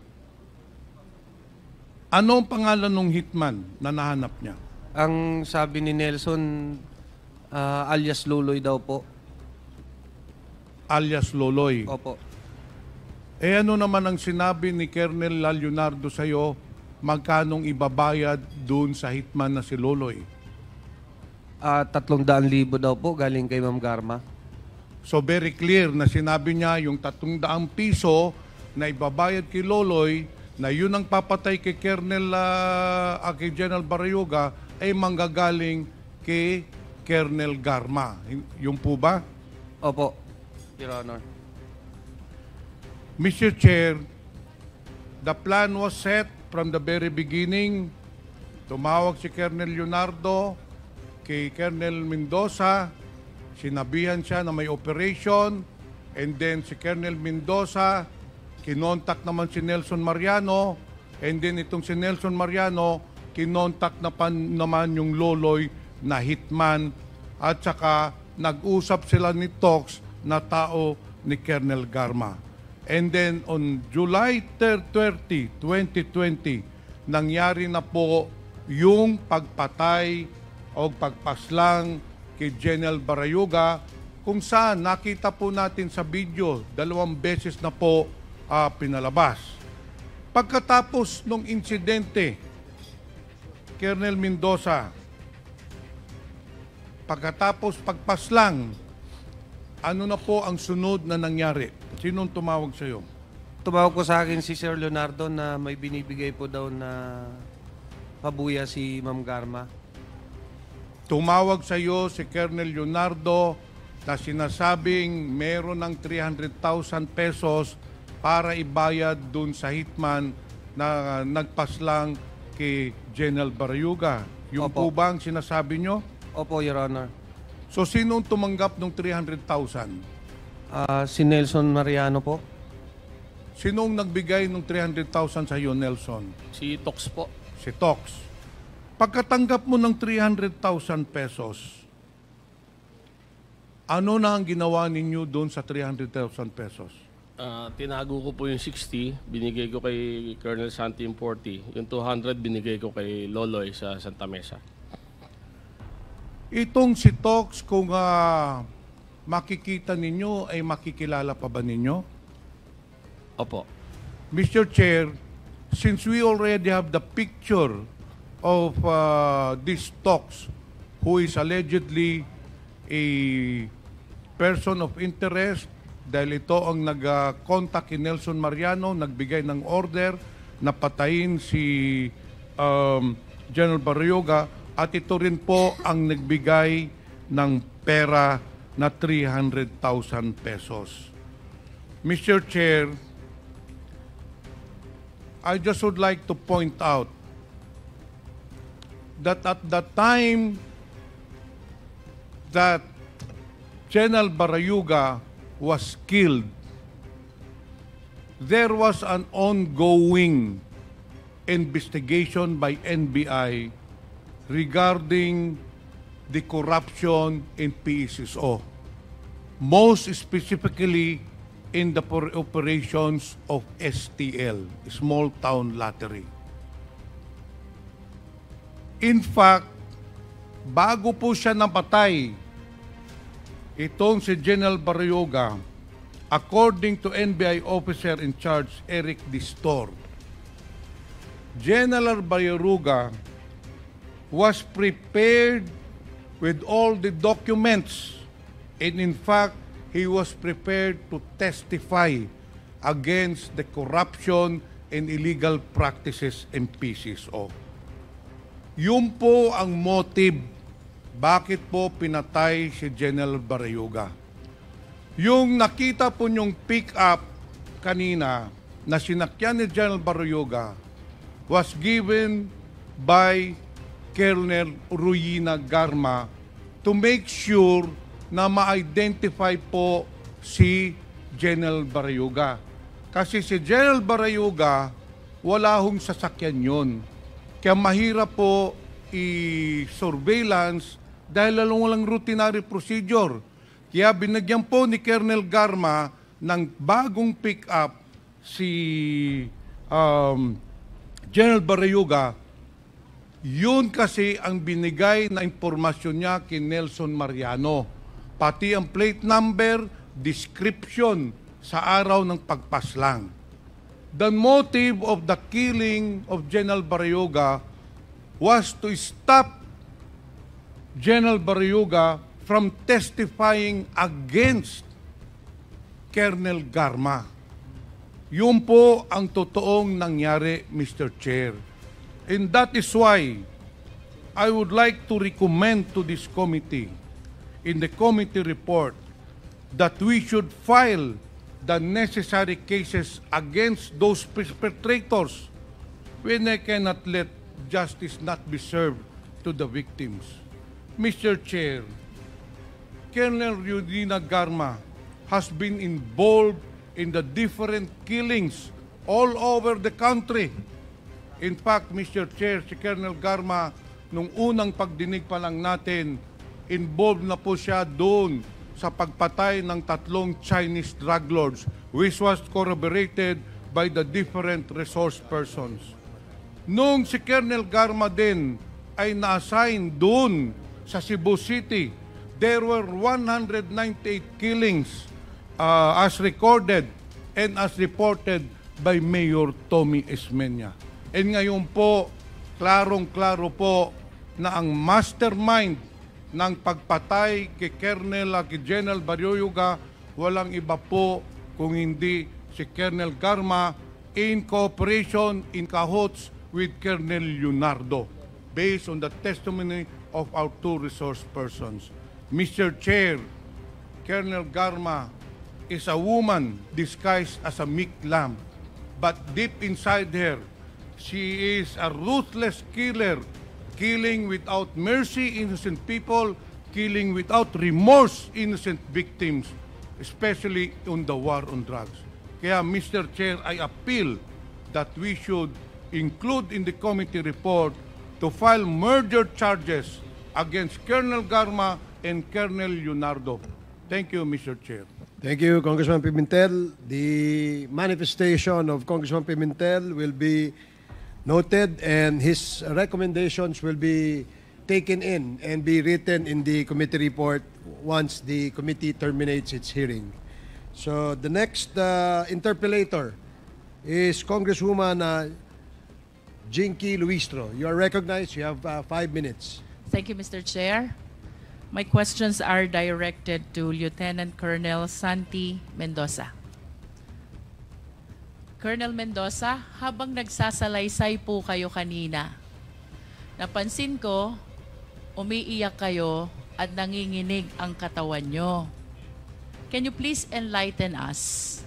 Ano ang pangalan ng hitman na nahanap niya? Ang sabi ni Nelson, alias Loloy daw po. Alias Loloy. Opo. Ano naman ang sinabi ni Colonel Leonardo sa iyo, magkanong ibabayad doon sa hitman na si Loloy? 300,000 daw po galing kay Ma'am Garma. So very clear na sinabi niya yung 300 piso na ibabayad kay Loloy na yun ang papatay kay kay General Barayuga ay manggagaling kay Colonel Garma. Yung po ba? Opo, Your Honor. Mr. Chair, the plan was set from the very beginning. Tumawag si Colonel Leonardo kay Colonel Mendoza, sinabihan siya na may operation, and then si Colonel Mendoza, kinontak naman si Nelson Mariano, and then itong si Nelson Mariano, kinontak naman yung Loloy na hitman, at saka nag-usap sila ni Tox na tao ni Colonel Garma. And then on July 30, 2020, nangyari na po yung pagpatay o pagpaslang kay General Barayuga, kung saan nakita po natin sa video, 2 beses na po pinalabas. Pagkatapos ng insidente, Colonel Mendoza, pagkatapos pagpaslang, ano na po ang sunod na nangyari? Sinong tumawag sa iyo? Tumawag ko sa akin si Sir Leonardo na may binibigay po daw na pabuya si Ma'am Garma. Tumawag sa iyo si Colonel Leonardo na sinasabing meron ng 300,000 pesos para ibayad dun sa hitman na nagpaslang kay General Barayuga. Yung Opo. po ba ang sinasabi nyo? Opo, Your Honor. So sinong tumanggap ng 300,000? Si Nelson Mariano po. Sinong nagbigay ng 300,000 sa iyo, Nelson? Si Tox po. Si Tox. Pagkatanggap mo ng 300,000 pesos, ano na ang ginawa ninyo doon sa 300,000 pesos? Tinago ko po yung 60, binigay ko kay Colonel Santi yung 40. Yung 200 binigay ko kay Loloy sa Santa Mesa. Itong si Tox, kung makikita ninyo, ay makikilala pa ba ninyo? Opo. Mr. Chair, since we already have the picture of this Tox, who is allegedly a person of interest, dahil ito ang nag-contact kay Nelson Mariano, nagbigay ng order na patayin si General Barayuga, at ito rin po ang nagbigay ng pera na 300,000 pesos. Mr. Chair, I just would like to point out that at the time that General Barayuga was killed, there was an ongoing investigation by NBI regarding the corruption in PSSO, most specifically in the operations of STL, Small Town Lottery. In fact, bago po siya napatay, itong si General Barayuga, according to NBI officer in charge, Eric Distor, General Barayuga was prepared with all the documents, and in fact, he was prepared to testify against the corruption and illegal practices in PSSO. Yun po ang motive bakit po pinatay si General Barayuga. Yung nakita po nyong pick-up kanina na sinakyan ni General Barayuga was given by Colonel Ruyina Garma to make sure na ma-identify po si General Barayuga. Kasi si General Barayuga, wala hong sasakyan yun. Kaya mahirap po i-surveillance dahil walang routinary procedure. Kaya binagyan po ni Colonel Garma ng bagong pick-up si General Barayuga. Yun kasi ang binigay na impormasyon niya kay Nelson Mariano. Pati ang plate number, description sa araw ng pagpaslang. The motive of the killing of General Barayuga was to stop General Barayuga from testifying against Colonel Garma. Yun po ang totoong nangyari, Mr. Chair. And that is why I would like to recommend to this committee, in the committee report, that we should file the necessary cases against those perpetrators when I cannot let justice not be served to the victims. Mr. Chair, Colonel Eudina Garma has been involved in the different killings all over the country. In fact, Mr. Chair, si Colonel Garma, nung unang pagdinig pa lang natin, involved na po siya doon sa pagpatay ng 3 Chinese drug lords, which was corroborated by the different resource persons. Nung si Colonel Garma din ay na-assign doon sa Cebu City, there were 198 killings as recorded and as reported by Mayor Tommy Esmeña. And ngayon po, klarong-klaro po na ang mastermind ng pagpatay kay Colonel General Barayuga walang iba po kung hindi si Colonel Garma in cooperation, in cahoots with Colonel Leonardo, based on the testimony of our 2 resource persons. Mr. Chair, Colonel Garma is a woman disguised as a meek lamb, but deep inside her, she is a ruthless killer, killing without mercy innocent people, killing without remorse innocent victims, especially on the war on drugs. Kaya, Mr. Chair, I appeal that we should include in the committee report to file murder charges against Colonel Garma and Colonel Leonardo. Thank you, Mr. Chair. Thank you, Congressman Pimentel. The manifestation of Congressman Pimentel will be noted and his recommendations will be taken in and be written in the committee report once the committee terminates its hearing. So the next interpellator is Congresswoman Jinky Luistro. You are recognized. You have 5 minutes. Thank you, Mr. Chair. My questions are directed to Lieutenant Colonel Santi Mendoza. Colonel Mendoza, habang nagsasalaysay po kayo kanina, napansin ko, umiiyak kayo at nanginginig ang katawan nyo. Can you please enlighten us?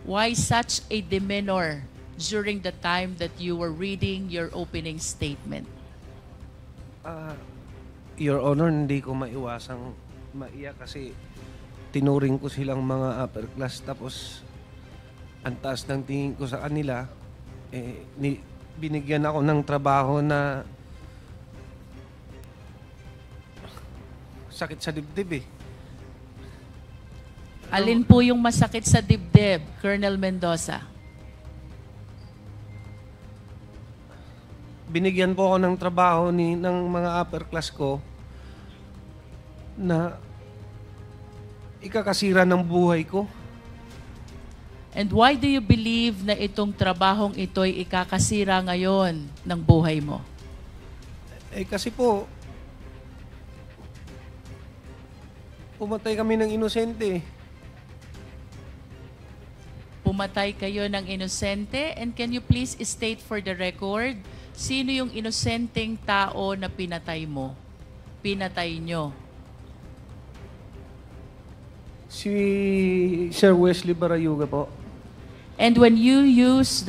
Why such a demeanor during the time that you were reading your opening statement? Your Honor, hindi ko maiwasang maiyak kasi tinuring ko silang mga upper class tapos ang taas ng tingin ko sa kanila. Binigyan ako ng trabaho na sakit sa dibdib eh. Alin po yung masakit sa dibdib, Colonel Mendoza? Binigyan po ako ng trabaho ng mga upper class ko na ikakasira ng buhay ko. And why do you believe na itong trabahong ito'y ikakasira ngayon ng buhay mo? Kasi po, pumatay kami ng inosente. Pumatay kayo ng inosente? And can you please state for the record, sino yung inosenteng tao na pinatay mo? Pinatay nyo? Si Sir Wesley Barayuga po. And when you use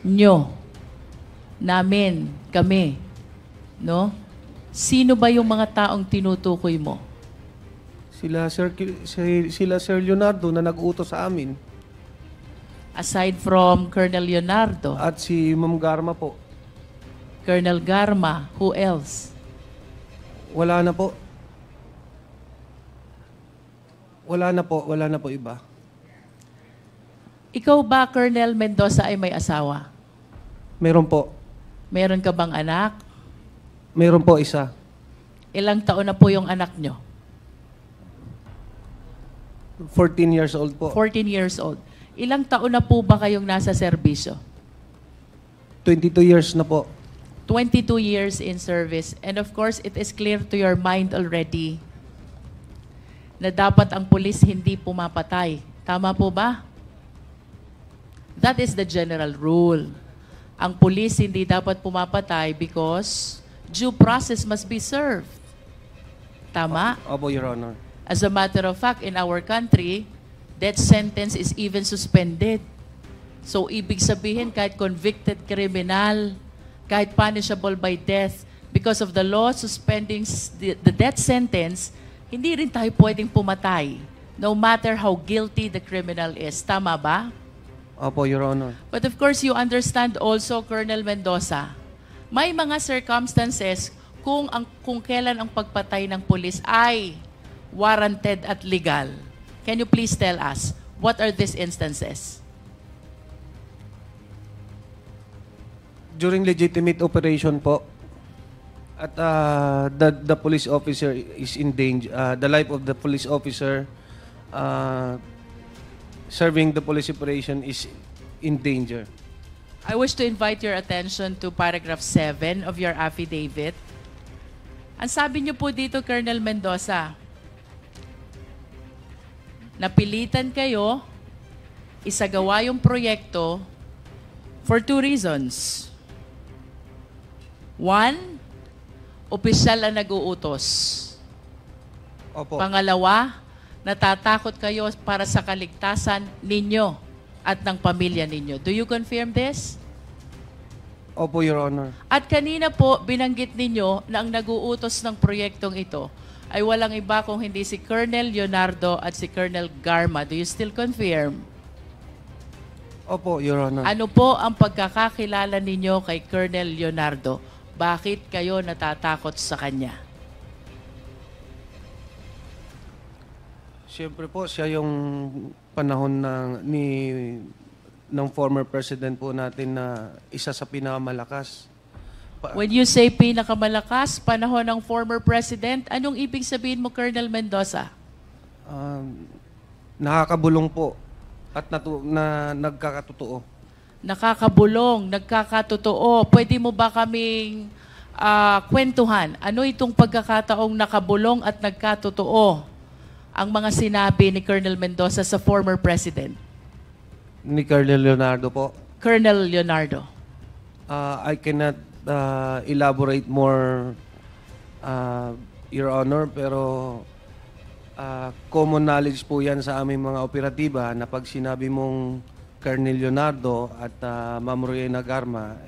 nyo, namin, kami, no? Sino ba yung mga taong tinutukoy mo? Sila Sir Leonardo na nag-utos sa amin. Aside from Colonel Leonardo? At si Ma'am Garma po. Colonel Garma, who else? Wala na po. Wala na po iba. Ikaw ba, Colonel Mendoza, ay may asawa? Meron po. Meron ka bang anak? Meron po isa. Ilang taon na po yung anak nyo? 14 years old po. 14 years old. Ilang taon na po ba kayong nasa serbisyo? 22 years na po. 22 years in service. And of course, it is clear to your mind already na dapat ang pulis hindi pumapatay. Tama po ba? That is the general rule. Ang pulis hindi dapat pumapatay because due process must be served. Tama? Opo, Your Honor. As a matter of fact, in our country, death sentence is even suspended. So, ibig sabihin, kahit convicted criminal, kahit punishable by death, because of the law suspending the death sentence, hindi rin tayo pwedeng pumatay, no matter how guilty the criminal is. Tama ba? Opo, Your Honor. But of course, you understand also, Colonel Mendoza, may mga circumstances kung kailan ang pagpatay ng pulis ay warranted at legal. Can you please tell us, what are these instances? During legitimate operation po, at the police officer is in danger, the life of the police officer serving the police operation is in danger. I wish to invite your attention to paragraph 7 of your affidavit. Ang sabi niyo po dito, Colonel Mendoza, napilitan kayo isagawa yung proyekto for 2 reasons. 1, opisyal ang nag-uutos. Opo. Pangalawa, natatakot kayo para sa kaligtasan ninyo at ng pamilya ninyo. Do you confirm this? Opo, Your Honor. At kanina po, binanggit ninyo na ang nag-uutos ng proyektong ito ay walang iba kung hindi si Colonel Leonardo at si Colonel Garma. Do you still confirm? Opo, Your Honor. Ano po ang pagkakakilala ninyo kay Colonel Leonardo? Bakit kayo natatakot sa kanya? Siyempre po, siya yung panahon ng former president po natin na isa sa pinakamalakas. When you say pinakamalakas, panahon ng former president, anong ibig sabihin mo, Colonel Mendoza? Nakakabulong po at nagkakatotoo. Nakakabulong, nagkakatotoo. Pwede mo ba kaming kwentuhan? Ano itong pagkakataong nakabulong at nagkatotoo ang mga sinabi ni Colonel Mendoza sa former president? Ni Colonel Leonardo po. Colonel Leonardo. I cannot elaborate more, Your Honor, pero common knowledge po yan sa aming mga operatiba na pag sinabi mong Colonel Leonardo at Ma'am Rowena Garma,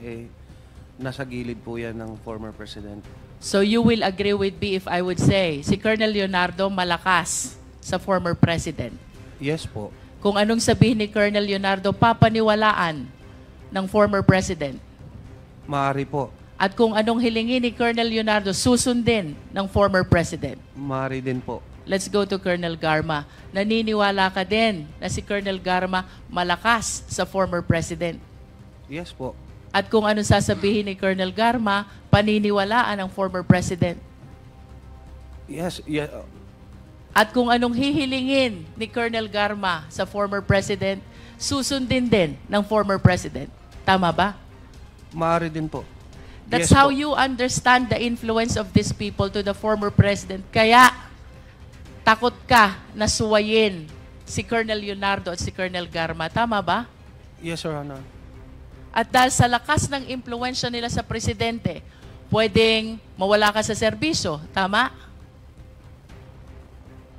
nasa gilid po yan ng former president. So you will agree with me if I would say si Colonel Leonardo malakas sa former president? Yes po. Kung anong sabihin ni Colonel Leonardo, papaniwalaan ng former president? Maaari po. At kung anong hilingin ni Colonel Leonardo, susundin ng former president? Maaari din po. Let's go to Colonel Garma. Naniniwala ka din na si Colonel Garma malakas sa former president? Yes po. At kung ano sasabihin ni Colonel Garma, paniniwalaan ng former president? Yes. Yeah. At kung anong hihilingin ni Colonel Garma sa former president, susundin din ng former president? Tama ba? Maaari din po. That's Yes how po. you understand the influence of these people to the former president. Kaya, takot ka na suwayin si Colonel Leonardo at si Colonel Garma. Tama ba? Yes, Your Honor. At dahil sa lakas ng impluensya nila sa presidente, pwedeng mawala ka sa serbisyo. Tama?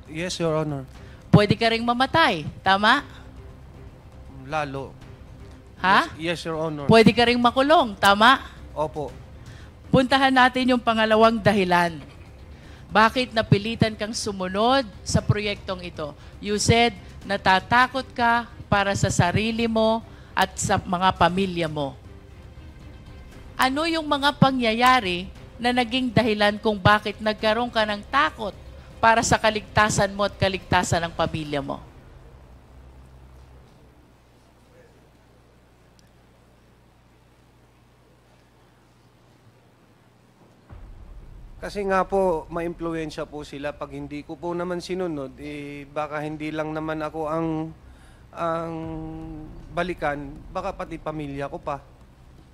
Yes, Your Honor. Pwede ka ring mamatay. Tama? Lalo. Ha? Yes, Your Honor. Pwede ka ring makulong. Tama? Opo. Puntahan natin yung pangalawang dahilan. Bakit napilitan kang sumunod sa proyektong ito? You said, natatakot ka para sa sarili mo at sa mga pamilya mo. Ano yung mga pangyayari na naging dahilan kung bakit nagkaroon ka ng takot para sa kaligtasan mo at kaligtasan ng pamilya mo? Kasi nga po, ma-impluwensya po sila. Pag hindi ko po naman sinunod, baka hindi lang naman ako ang balikan, baka pati pamilya ko pa.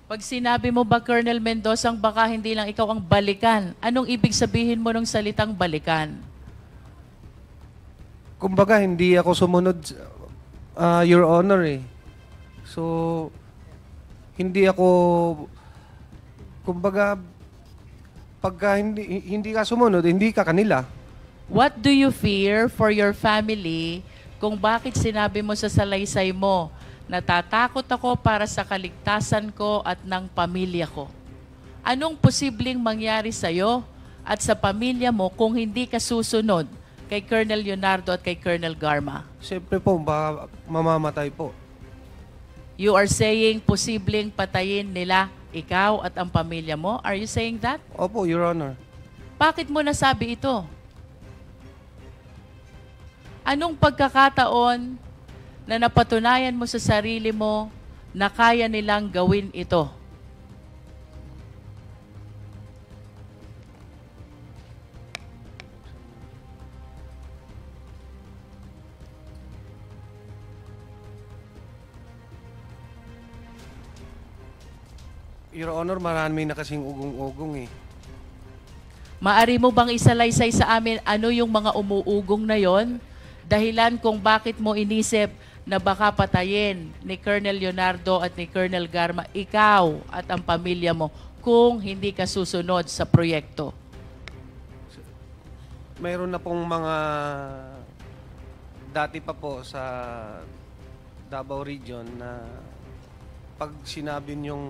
Pag sinabi mo ba, Colonel Mendoza, baka hindi lang ikaw ang balikan, anong ibig sabihin mo ng salitang balikan? Kumbaga, hindi ako sumunod, Your Honor eh. So, hindi ako, kumbaga, pagka hindi ka sumunod, hindi ka kanila. What do you fear for your family kung bakit sinabi mo sa salaysay mo, natatakot ako para sa kaligtasan ko at ng pamilya ko? Anong posibleng mangyari sa'yo at sa pamilya mo kung hindi ka susunod kay Colonel Leonardo at kay Colonel Garma? Siyempre po, baka mamamatay po. You are saying posibleng patayin nila ikaw at ang pamilya mo? Are you saying that? Opo, Your Honor. Bakit mo nasabi ito? Anong pagkakataon na napatunayan mo sa sarili mo na kaya nilang gawin ito? Your Honor, marami na kasing ugong-ugong eh. Maari mo bang isalaysay sa amin ano yung mga umuugong na yon? Dahilan kung bakit mo inisip na baka patayin ni Colonel Leonardo at ni Colonel Garma ikaw at ang pamilya mo kung hindi ka susunod sa proyekto? Mayroon na pong mga dati pa po sa Davao Region na pag sinabi niyong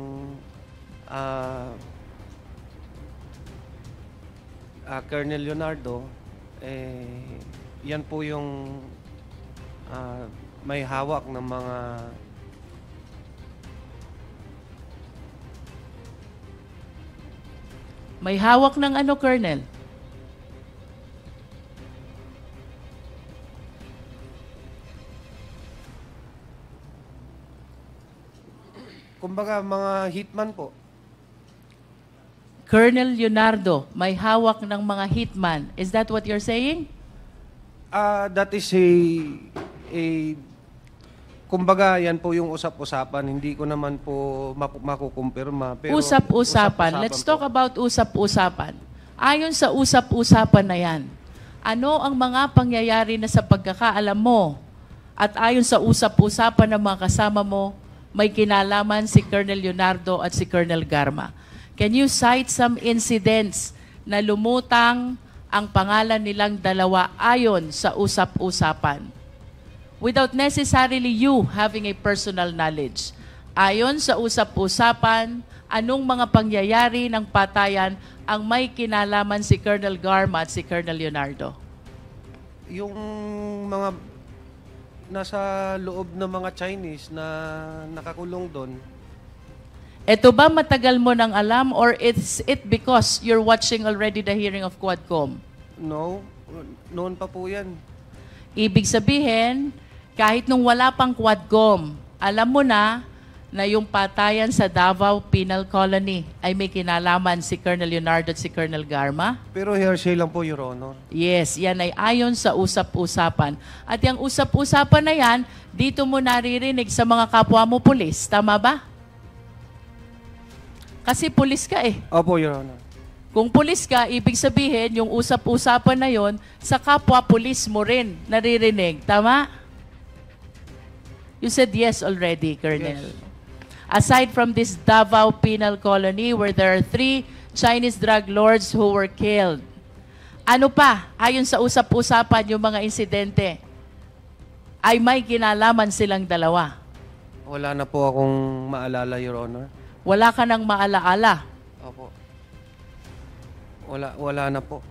Colonel Leonardo, yan po yung may hawak ng mga May hawak ng ano, Colonel? kumbaga mga hitman po. Colonel Leonardo, may hawak ng mga hitman. Is that what you're saying? That is kumbaga yan po yung usap-usapan. Hindi ko naman po makukumpirma. Pero Usap-usapan. Let's talk about usap-usapan. Ayon sa usap-usapan na yan, ano ang mga pangyayari na sa pagkakaalam mo at ayon sa usap-usapan ng mga kasama mo, may kinalaman si Colonel Leonardo at si Colonel Garma? Can you cite some incidents na lumutang ang pangalan nilang dalawa ayon sa usap-usapan? Without necessarily you having a personal knowledge. Ayon sa usap-usapan, anong mga pangyayari ng patayan ang may kinalaman si Colonel Garma at si Colonel Leonardo? Yung mga nasa loob ng mga Chinese na nakakulong doon. Ito ba matagal mo nang alam or is it because you're watching already the hearing of Quadcom? No, noon pa po yan. Ibig sabihin, kahit nung wala pang Quadcom, alam mo na yung patayan sa Davao Penal Colony ay may kinalaman si Colonel Leonardo at si Colonel Garma? Pero hearsay lang po, Your Honor. Yes, yan ay ayon sa usap-usapan. At yung usap-usapan na yan, dito mo naririnig sa mga kapwa mo pulis. Tama ba? Kasi pulis ka eh. Opo, Your Honor. Kung pulis ka, ibig sabihin, yung usap-usapan na yon sa kapwa pulis mo rin naririnig. Tama? You said yes already, Colonel. Yes. Aside from this Davao Penal Colony where there are 3 Chinese drug lords who were killed, ano pa, ayon sa usap-usapan yung mga insidente, ay may kinalaman silang dalawa? Wala na po akong maalala, Your Honor. Wala ka nang maalaala? Opo. Wala na po.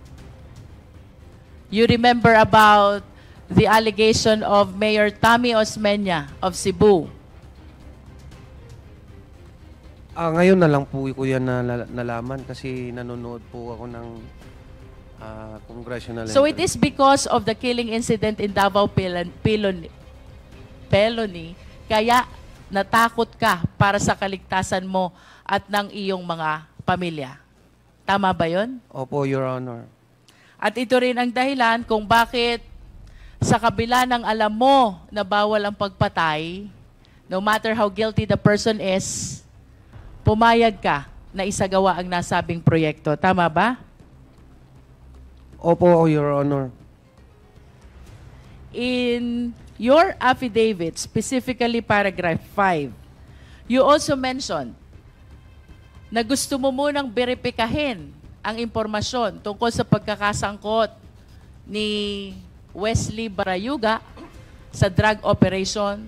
You remember about the allegation of Mayor Tommy Osmeña of Cebu? Ngayon na lang po ko yan nalaman kasi nanonood po ako ng congressional. So it is because of the killing incident in Davao Peloni, kaya natakot ka para sa kaligtasan mo at ng iyong mga pamilya. Tama ba yun? Opo, Your Honor. At ito rin ang dahilan kung bakit sa kabila ng alam mo na bawal ang pagpatay, no matter how guilty the person is, pumayag ka na isagawa ang nasabing proyekto. Tama ba? Opo, Your Honor. In your affidavit, specifically paragraph 5, you also mentioned na gusto mo munang beripikahin ang impormasyon tungkol sa pagkakasangkot ni Wesley Barayuga sa drug operation,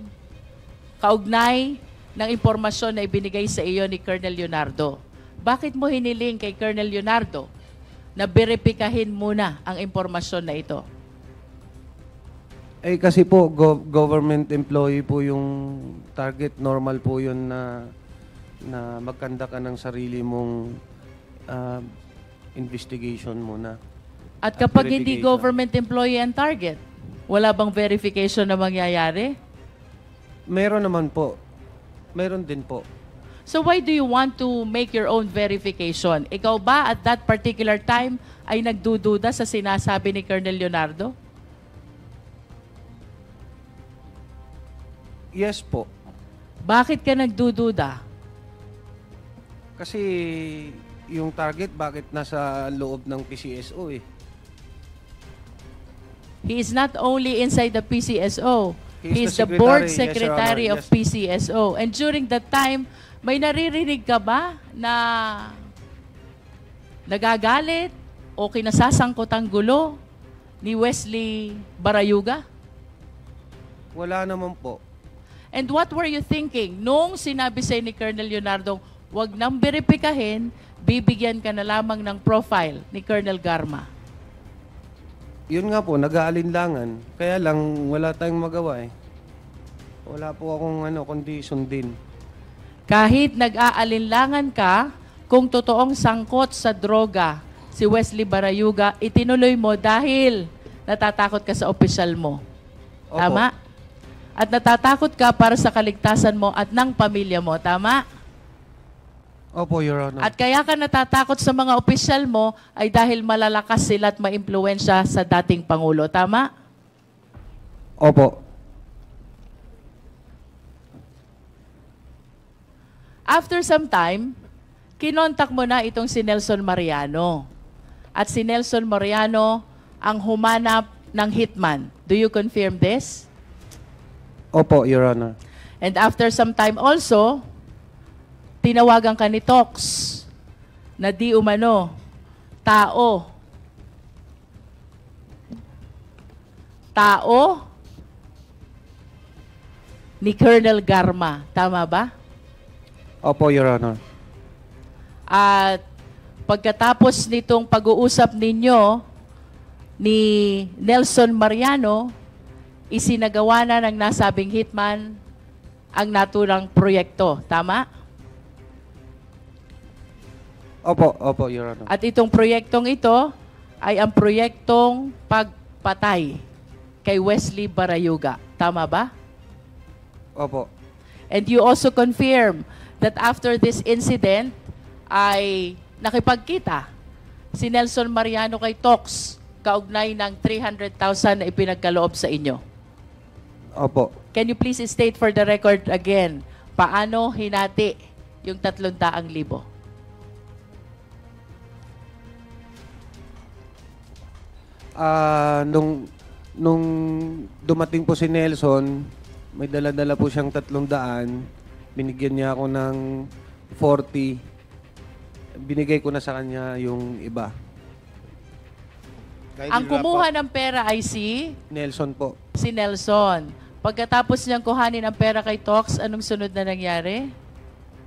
kaugnay ng impormasyon na ibinigay sa iyo ni Colonel Leonardo. Bakit mo hiniling kay Colonel Leonardo na beripikahin muna ang impormasyon na ito? Eh kasi po, government employee po yung target. Normal po yun na magkanda ka ng sarili mong investigation muna. At kapag hindi verification. government employee ang target, wala bang verification na mangyayari? Meron naman po. Meron din po. So why do you want to make your own verification? Ikaw ba at that particular time ay nagdududa sa sinasabi ni Colonel Leonardo? Yes po. Bakit ka nagdududa? Kasi yung target, bakit nasa loob ng PCSO eh? He is not only inside the PCSO. He is the the board secretary, yes, Your secretary Honor, of PCSO. And during that time, may naririnig ka ba na nagagalit o kinasasangkot ang gulo ni Wesley Barayuga? Wala naman po. And what were you thinking nung sinabi sa'yo ni Colonel Leonardo, wag nang beripikahin, bibigyan ka na lamang ng profile ni Colonel Garma? Yun nga po, nag-aalinlangan. Kaya lang, wala tayong magawa eh. Wala po akong condition din. Kahit nag-aalinlangan ka, kung totoong sangkot sa droga si Wesley Barayuga, itinuloy mo dahil natatakot ka sa opisyal mo. Opo. Tama? At natatakot ka para sa kaligtasan mo at ng pamilya mo. Tama? Opo, Your Honor. At kaya ka natatakot sa mga opisyal mo ay dahil malalakas sila at maimpluwensya sa dating Pangulo. Tama? Opo. After some time, kinontak mo na itong si Nelson Mariano. At si Nelson Mariano ang humanap ng hitman. Do you confirm this? Opo, Your Honor. And after some time also, tinawagan ka ni Tox na di umano tao ni Colonel Garma. Tama ba? Opo, Your Honor. At pagkatapos nitong pag-uusap ninyo ni Nelson Mariano, isinagawa na ng nasabing hitman ang naturang proyekto. Tama? Opo, Your Honor. At itong proyektong ito ay ang proyektong pagpatay kay Wesley Barayuga. Tama ba? Opo. And you also confirm that after this incident ay nakipagkita si Nelson Mariano kay Tox kaugnay ng 300,000 na ipinagkaloob sa inyo. Opo. Can you please state for the record again, paano hinati yung 300,000? Nung dumating po si Nelson, may dala-dala po siyang 300. Binigyan niya ako ng 40. Binigay ko na sa kanya yung iba. Ang kumuha ng pera ay si Nelson po. Si Nelson. Pagkatapos niyang kuhanin ang pera kay Tox, anong sunod na nangyari?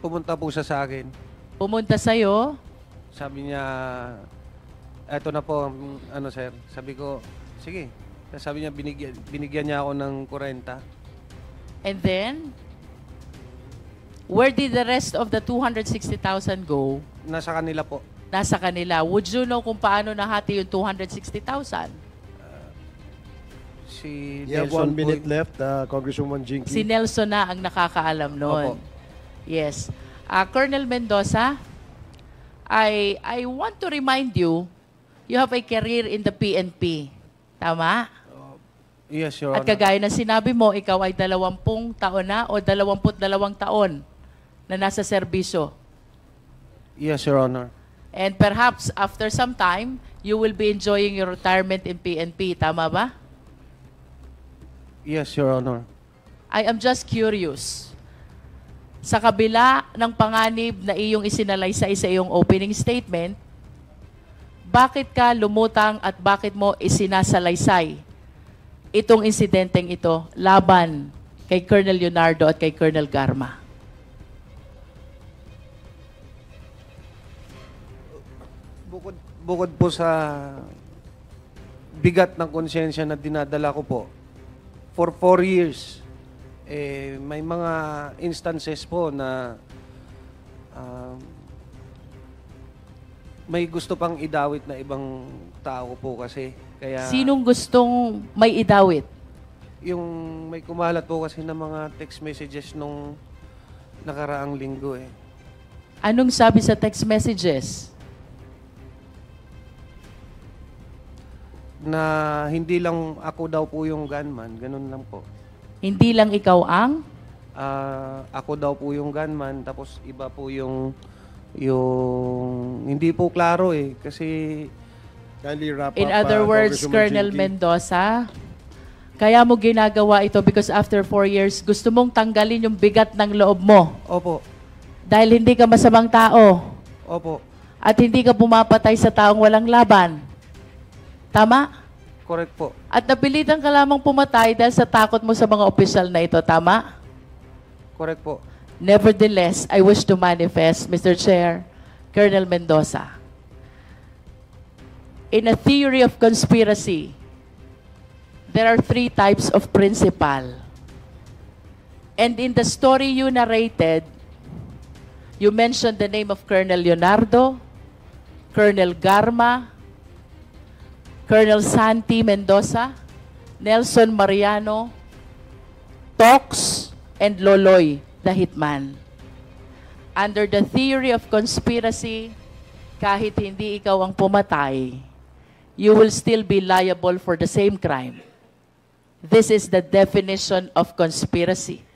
Pumunta po siya sa akin. Pumunta sa'yo? Sabi niya, eto na po, sir. Sabi ko, sige. Sabi niya, binigyan niya ako ng 40. And then, where did the rest of the 260,000 go? Nasa kanila po. Nasa kanila. Would you know kung paano nahati yung 260,000? Si You have 1 Nelson minute po. left, Congresswoman Jinky. Si Nelson na ang nakakaalam noon. Opo. Yes. Colonel Mendoza, I want to remind you, you have a career in the PNP. Tama? Yes, Your At Honor. kagaya ng sinabi mo, ikaw ay 20 taon na o 22 taon na nasa serbisyo Yes, Your Honor. And perhaps after some time, you will be enjoying your retirement in PNP. Tama ba? Yes, Your Honor. I am just curious. Sa kabila ng panganib na iyong isinalaysay sa iyong opening statement, bakit ka lumutang at bakit mo isinasalaysay itong insidenteng ito laban kay Colonel Leonardo at kay Colonel Garma? Bukod po sa bigat ng konsensya na dinadala ko po, for 4 years, may mga instances po na may gusto pang idawit na ibang tao po kasi. Kaya, Sinong gustong may idawit? yung may kumalat po kasi ng mga text messages nung nakaraang linggo eh. Anong sabi sa text messages? Na hindi lang ako daw po yung gunman, ganun lang po. Hindi lang ikaw ang? Ako daw po yung gunman, tapos iba po yung hindi po klaro eh, kasi Kindly wrap In up, other words, Congresswoman Colonel Jinky. Mendoza, kaya mo ginagawa ito because after 4 years, gusto mong tanggalin yung bigat ng loob mo. Opo, Dahil hindi ka masamang tao. opo, At hindi ka pumapatay sa taong walang laban. Tama? correct po. At napilitan ka lamang pumatay dahil sa takot mo sa mga opisyal na ito. Tama? Correct po. Nevertheless, I wish to manifest, Mr. Chair, Colonel Mendoza. In a theory of conspiracy, there are 3 types of principal. And in the story you narrated, you mentioned the name of Colonel Leonardo, Colonel Garma, Colonel Santi Mendoza, Nelson Mariano, Tox, and Loloy, the hitman. Under the theory of conspiracy, kahit hindi ikaw ang pumatay, you will still be liable for the same crime. This is the definition of conspiracy.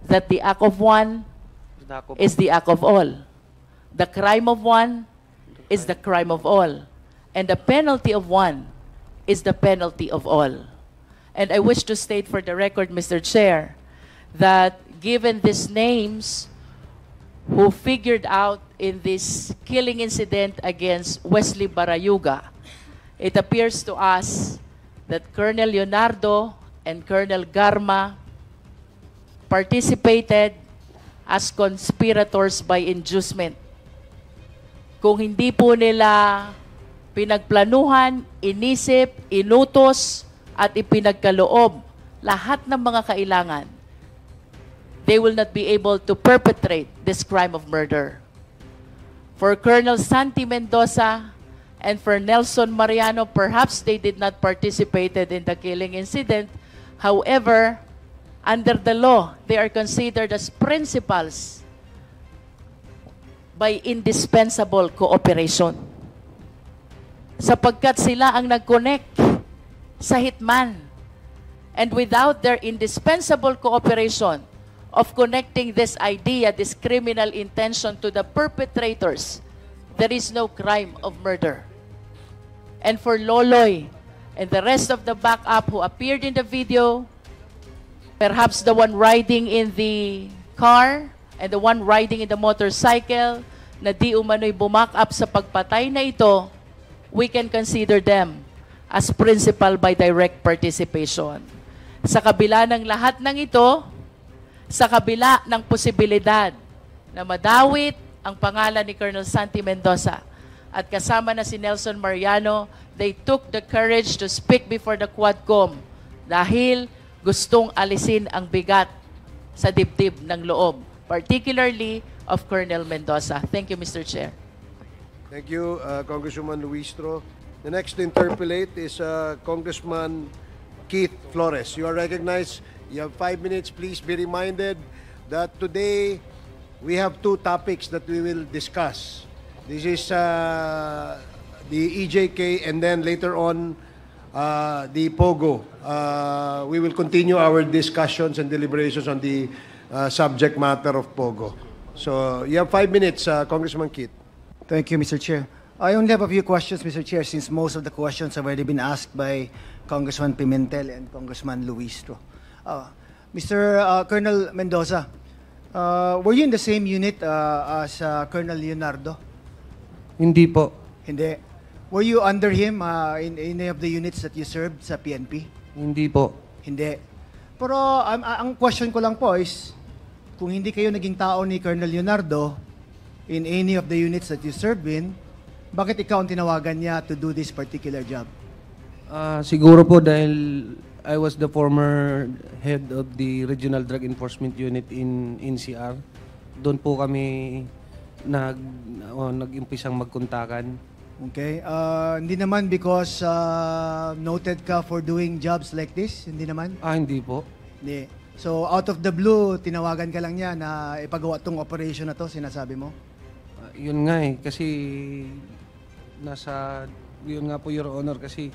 That the act of one is the act of all. The crime of one is the crime of all. And the penalty of one is the penalty of all. And I wish to state for the record, Mr. Chair, that given these names who figured out in this killing incident against Wesley Barayuga, it appears to us that Colonel Leonardo and Colonel Garma participated as conspirators by inducement. Kung hindi po nila pinagplanuhan, inisip, inutos, at ipinagkaloob lahat ng mga kailangan, they will not be able to perpetrate this crime of murder. For Colonel Santi Mendoza and for Nelson Mariano, perhaps they did not participate in the killing incident. However, under the law, they are considered as principals by indispensable cooperation. Sapagkat sila ang nag-connect sa hitman. And without their indispensable cooperation of connecting this idea, this criminal intention to the perpetrators, there is no crime of murder. And for Loloy and the rest of the backup who appeared in the video, perhaps the one riding in the car and the one riding in the motorcycle na di umano'y bumak up sa pagpatay na ito, we can consider them as principal by direct participation. Sa kabila ng lahat ng ito, sa kabila ng posibilidad na madawit ang pangalan ni Colonel Santi Mendoza at kasama na si Nelson Mariano, they took the courage to speak before the Quadcom dahil gustong alisin ang bigat sa dibdib ng loob, particularly of Colonel Mendoza. Thank you, Mr. Chair. Thank you, Congresswoman Luistro. The next to interpolate is Congressman Keith Flores. You are recognized. You have 5 minutes. Please be reminded that today we have 2 topics that we will discuss. This is the EJK and then later on the POGO. We will continue our discussions and deliberations on the subject matter of POGO. So you have 5 minutes, Congressman Keith. Thank you, Mr. Chair. I only have a few questions, Mr. Chair, since most of the questions have already been asked by Congressman Pimentel and Congressman Luistro. Colonel Mendoza, were you in the same unit as Colonel Leonardo? Hindi po. Hindi. Were you under him in any of the units that you served sa PNP? Hindi po. Hindi. Pero ang question ko lang po is, kung hindi kayo naging tao ni Colonel Leonardo in any of the units that you served in, bakit ikaw ang tinawagan niya to do this particular job? Siguro po dahil I was the former head of the Regional Drug Enforcement Unit in NCR. Doon po kami nag-impisang magkontakan. Okay. Hindi naman because noted ka for doing jobs like this? Hindi naman? Hindi po. Hindi. So, out of the blue, tinawagan ka lang niya na ipagawa tong operation na to, sinasabi mo? Yun nga eh, kasi yun nga po, Your Honor, kasi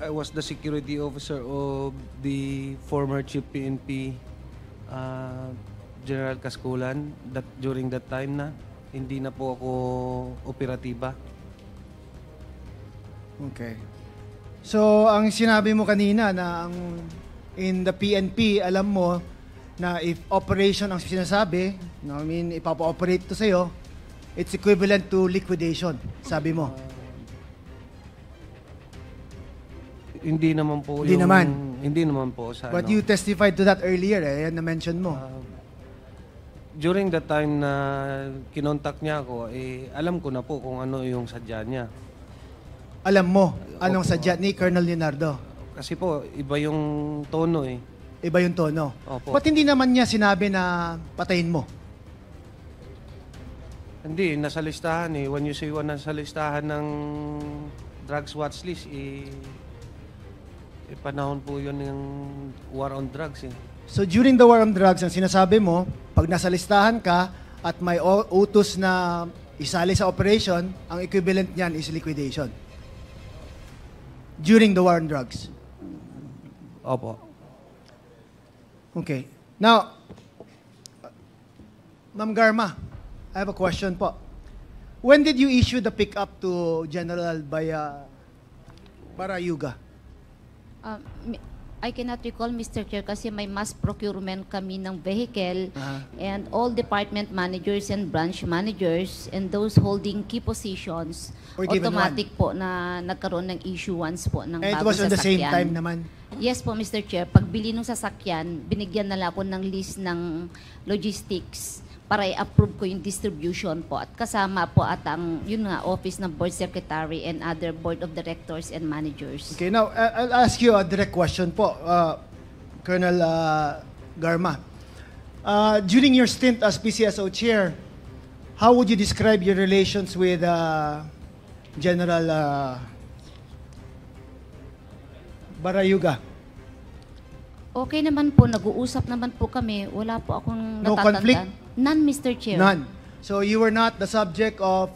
I was the security officer of the former Chief PNP, General Casculan, during that time na. Hindi na po ako operatiba. Okay. So, ang sinabi mo kanina na in the PNP, alam mo na if operation ang sinasabi, ipapa-operate to sa'yo, it's equivalent to liquidation, sabi mo. Hindi naman po. Hindi naman? Hindi naman po. But you testified to that earlier, yan na-mention mo. During the time na kinontak niya ako, alam ko na po kung ano yung sadya niya. Alam mo anong sadya ni Colonel Leonardo? Kasi po, iba yung tono eh. Iba yung tono? Opo. Ba't hindi naman niya sinabi na patayin mo? Hindi, nasa listahan eh. When you say nasa listahan ng drugs watch list, panahon po yun yung war on drugs eh. So during the war on drugs, ang sinasabi mo, pag nasa listahan ka at may utos na isali sa operation, ang equivalent niyan is liquidation. During the war on drugs. Opo. Okay. Now, Ma'am Garma, I have a question po. When did you issue the pick-up to General Barayuga? I cannot recall, Mr. Chair, kasi may mass procurement kami ng vehicle and all department managers and branch managers and those holding key positions, automatic po na nagkaroon ng issuance po ng bagong sasakyan. And it was on the same time naman? Yes po, Mr. Chair. Pagbili ng sasakyan, binigyan nila ako ng list ng logistics para i-approve ko yung distribution po. At kasama po at ang, yun nga, office ng board secretary and other board of directors and managers. Okay, now, I'll ask you a direct question po, Colonel Garma. During your stint as PCSO chair, how would you describe your relations with General Barayuga? Okay naman po, nag-uusap naman po kami. Wala po akong No natatandaan. conflict? None, Mr. Chair. None. So you were not the subject of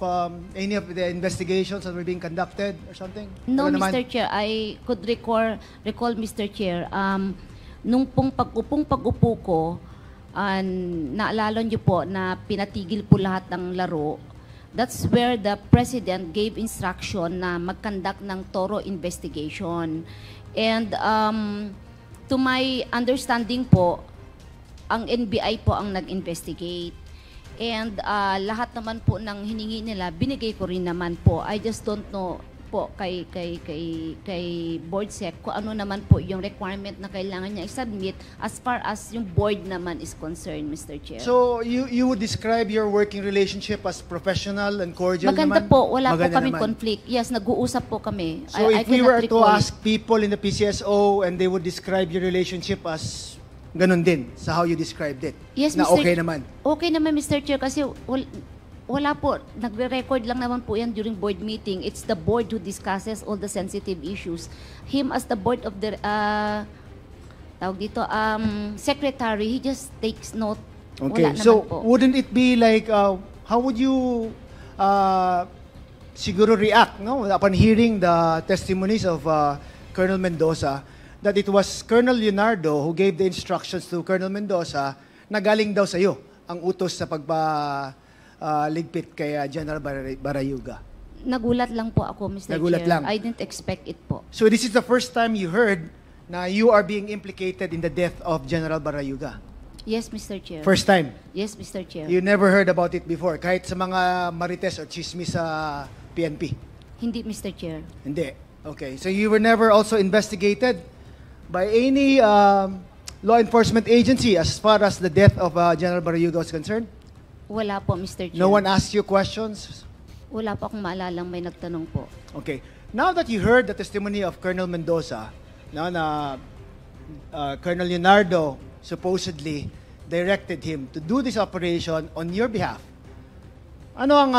any of the investigations that were being conducted or something? No, Wala Mr. naman? Chair. I could recall, Mr. Chair, nung pag-upo ko, naalala niyo po na pinatigil po lahat ng laro. That's where the President gave instruction na mag-conduct ng thorough investigation. And to my understanding po, ang NBI po ang nag-investigate. And lahat naman po ng hiningi nila, binigay ko rin naman po. I just don't know po kay Board Sec kung ano naman po yung requirement na kailangan niya i-submit as far as yung board naman is concerned, Mr. Chair. So you would describe your working relationship as professional and cordial Maganda naman? po, wala Maganda po kaming naman. conflict. Yes, nag-uusap po kami. So I if we cannot were to recall. ask people in the PCSO and they would describe your relationship as ganun din sa how you described it, Yes, na Mr. okay naman? Okay naman, Mr. Chair, kasi wala po. Nagre-record lang naman po yan during board meeting. It's the board who discusses all the sensitive issues. Him as the board of the, secretary, he just takes note. Okay, Wala so naman po. wouldn't it be like, how would you siguro react, no, upon hearing the testimonies of Colonel Mendoza, that it was Colonel Leonardo who gave the instructions to Colonel Mendoza na galing daw sa iyo ang utos sa ligpit kay General Barayuga? Nagulat lang po ako, Mr. Nagulat Chair. lang. I didn't expect it po. So this is the first time you heard na you are being implicated in the death of General Barayuga? Yes, Mr. Chair. First time? Yes, Mr. Chair. You never heard about it before, kahit sa mga marites or chismis sa PNP? Hindi, Mr. Chair. Hindi. Okay. So you were never also investigated by any law enforcement agency as far as the death of General Barayuga was concerned? Wala po, Mr. Chair. No one asked you questions? Wala po akong maalalang may nagtanong po. Okay. Now that you heard the testimony of Colonel Mendoza, na Colonel Leonardo supposedly directed him to do this operation on your behalf, ano ang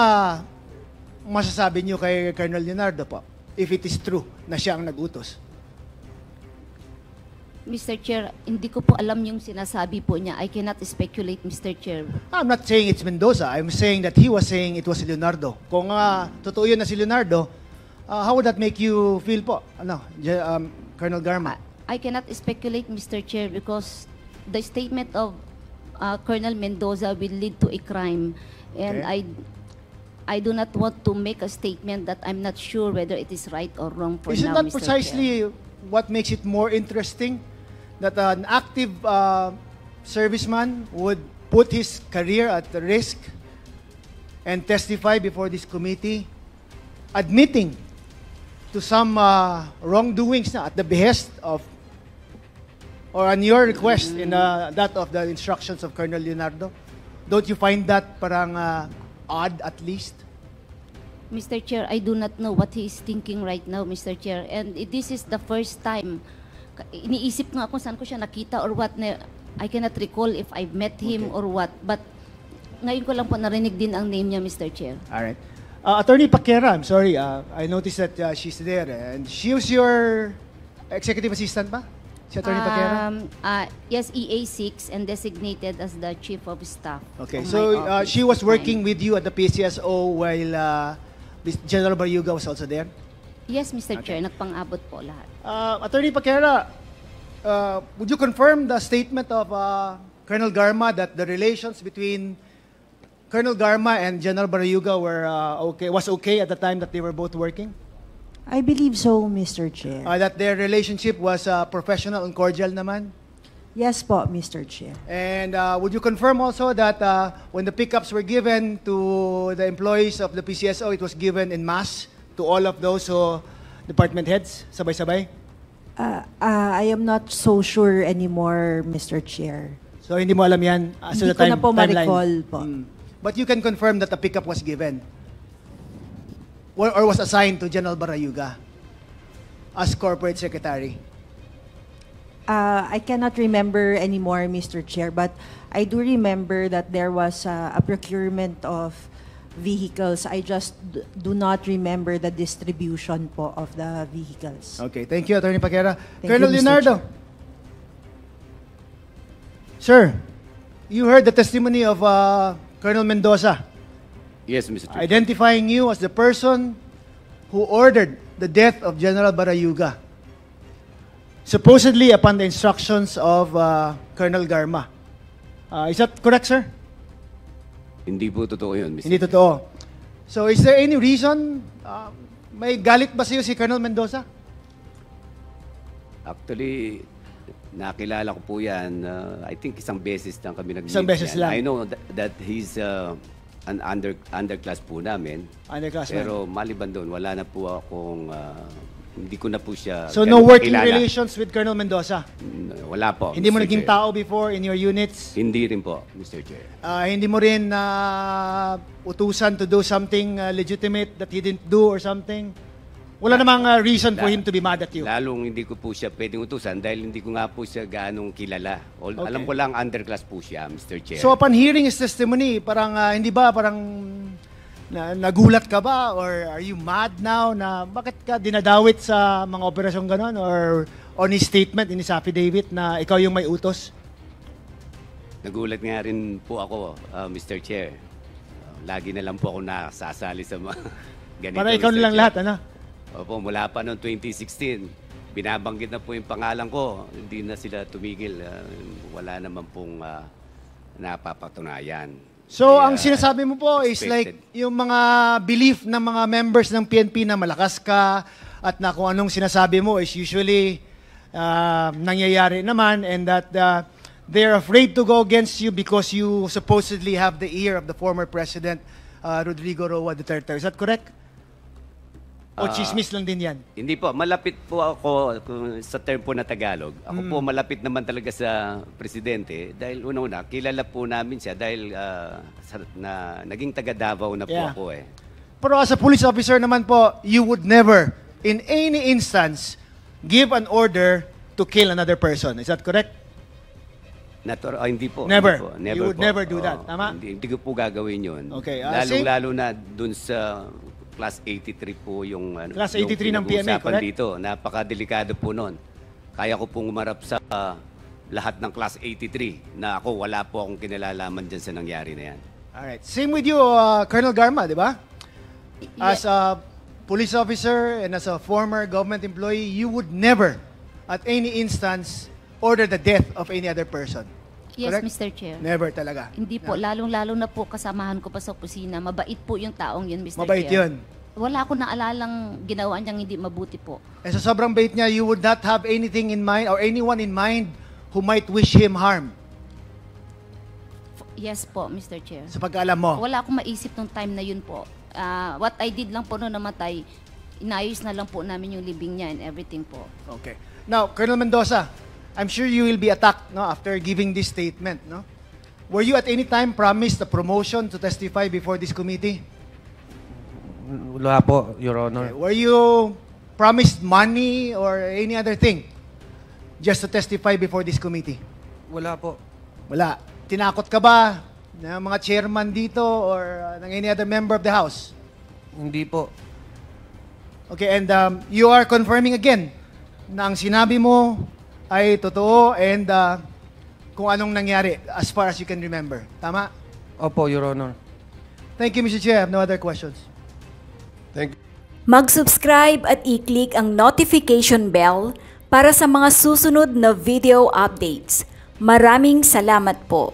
masasabi niyo kay Colonel Leonardo po, if it is true na siya ang nagutos? Mr. Chair, hindi ko po alam yung sinasabi po niya. I cannot speculate, Mr. Chair. I'm not saying it's Mendoza. I'm saying that he was saying it was si Leonardo. Kung totoo yun na si Leonardo, how would that make you feel po? Colonel Garma? I cannot speculate, Mr. Chair, because the statement of Colonel Mendoza will lead to a crime. And Okay. I do not want to make a statement that I'm not sure whether it is right or wrong for Isn't now, that Mr. precisely what makes it more interesting? That an active serviceman would put his career at risk and testify before this committee, admitting to some wrongdoings na at the behest of, or on your request in that of the instructions of Colonel Leonardo? Don't you find that parang odd at least? Mr. Chair, I do not know what he is thinking right now, Mr. Chair. And this is the first time. Iniisip nga kung saan ko siya nakita or what. I cannot recall if I've met him or what. But ngayon ko lang po narinig din ang name niya, Mr. Chair. Alright. Attorney Paquera, I'm sorry. I noticed that she's there. And she was your executive assistant ba? Si Attorney Paquera? Yes, EA6 and designated as the Chief of Staff. Okay, of so my office she was at the working time. with you at the PCSO while General Barayuga was also there? Yes, Mr. Chair. Nagpang-abot po lahat. Attorney Paquera, would you confirm the statement of Colonel Garma that the relations between Colonel Garma and General Barayuga was okay at the time that they were both working? I believe so, Mr. Chair. That their relationship was professional and cordial naman? Yes po, Mr. Chair. And would you confirm also that when the pickups were given to the employees of the PCSO, it was given en masse to all of those department heads, sabay-sabay? I am not so sure anymore, Mr. Chair. So hindi mo alam yan as to Hindi the ko na po timeline? ma-recall po. But you can confirm that the pickup was given? Or was assigned to General Barayuga as corporate secretary? I cannot remember anymore, Mr. Chair, but I do remember that there was a procurement of vehicles. I just do not remember the distribution po of the vehicles. Okay, thank you, Attorney Paquera. Thank Colonel you, Mr. Leonardo. Sir, you heard the testimony of Colonel Mendoza, Yes, Mr. Chair. identifying you as the person who ordered the death of General Barayuga, supposedly upon the instructions of Colonel Garma. Is that correct, sir? Hindi po totoo yun, Mr. Hindi totoo. So is there any reason, may galit ba sa'yo si Colonel Mendoza? Actually, nakilala ko po yan. I think isang beses lang kami nag-meet. Isang beses yan. lang. I know that he's an underclass po namin. Underclassman. Pero maliban doon, wala na po akong, hindi ko na po siya So no ganun working kakilala. relations with Colonel Mendoza? Wala po. Hindi mo Mr. naging Chair. tao before in your units? Hindi rin po, Mr. Chair. Hindi mo rin utusan to do something legitimate that he didn't do or something? Wala namang reason for him to be mad at you? Lalong hindi ko po siya pwedeng utusan dahil hindi ko nga po siya gaanong kilala. Okay. Alam ko lang underclass po siya, Mr. Chair. So upon hearing his testimony, parang hindi ba parang nagulat ka ba or are you mad now na bakit ka dinadawit sa mga operasyong ganon or on his statement in his affidavit na ikaw yung may utos? Nagulat nga rin po ako, Mr. Chair. Lagi na lang po ako nakasasali sa mga ganito. Para ikaw Mr. na lang Chair. lahat, ano? Opo, mula pa noong 2016, binabanggit na po yung pangalan ko. Hindi na sila tumigil. Wala naman pong napapatunayan. So, ang sinasabi mo po is like yung mga belief ng mga members ng PNP na malakas ka at na kung anong sinasabi mo is usually nangyayari naman, and that they're afraid to go against you because you supposedly have the ear of the former President Rodrigo Roa Duterte. Is that correct? O chismis lang din yan? Hindi po. Malapit po ako sa term po na Tagalog. Ako po malapit naman talaga sa Presidente dahil una-una, kilala po namin siya dahil naging taga Davao na po ako eh. Pero as a police officer naman po, you would never, in any instance, give an order to kill another person. Is that correct? Hindi po. Never. Hindi po. Never You would po. never do that. Tama? Hindi ko po gagawin yun. Okay. Lalong-lalo na dun sa Class 83 po yung Class 83 ng PMA, pinag-uusapan correct? dito. Napakadelikado po nun. Kaya ko pong umarap sa lahat ng Class 83 na ako wala po akong kinalalaman dyan sa nangyari na yan. Alright. Same with you, Colonel Garma, di ba? As a police officer and as a former government employee, you would never, at any instance, order the death of any other person. Yes, Correct? Mr. Chair. Never talaga. Hindi po, lalong-lalo na po kasamahan ko pa sa opisina. Mabait po yung taong yun, Mr. Mabait Chair. yun. Wala akong naalalang ginawa niyang hindi mabuti po. Eh sa sobrang bait niya, you would not have anything in mind or anyone in mind who might wish him harm. Yes po, Mr. Chair. Sa pagkaalam mo. Wala akong maisip nung time na yun po. What I did lang po nung namatay, inayos na lang po namin yung libing niya and everything po. Okay. Now, Colonel Mendoza, I'm sure you will be attacked no, after giving this statement. No? Were you at any time promised a promotion to testify before this committee? Wala po, Your Honor. Okay. Were you promised money or any other thing just to testify before this committee? Wala po. Wala. Tinakot ka ba ng mga chairman dito or ng any other member of the House? Hindi po. Okay, and you are confirming again na ang sinabi mo ay totoo and kung anong nangyari as far as you can remember. Tama? Opo, Your Honor. Thank you, Mr. Chair. I have no other questions. Thank you. Mag-subscribe at i-click ang notification bell para sa mga susunod na video updates. Maraming salamat po.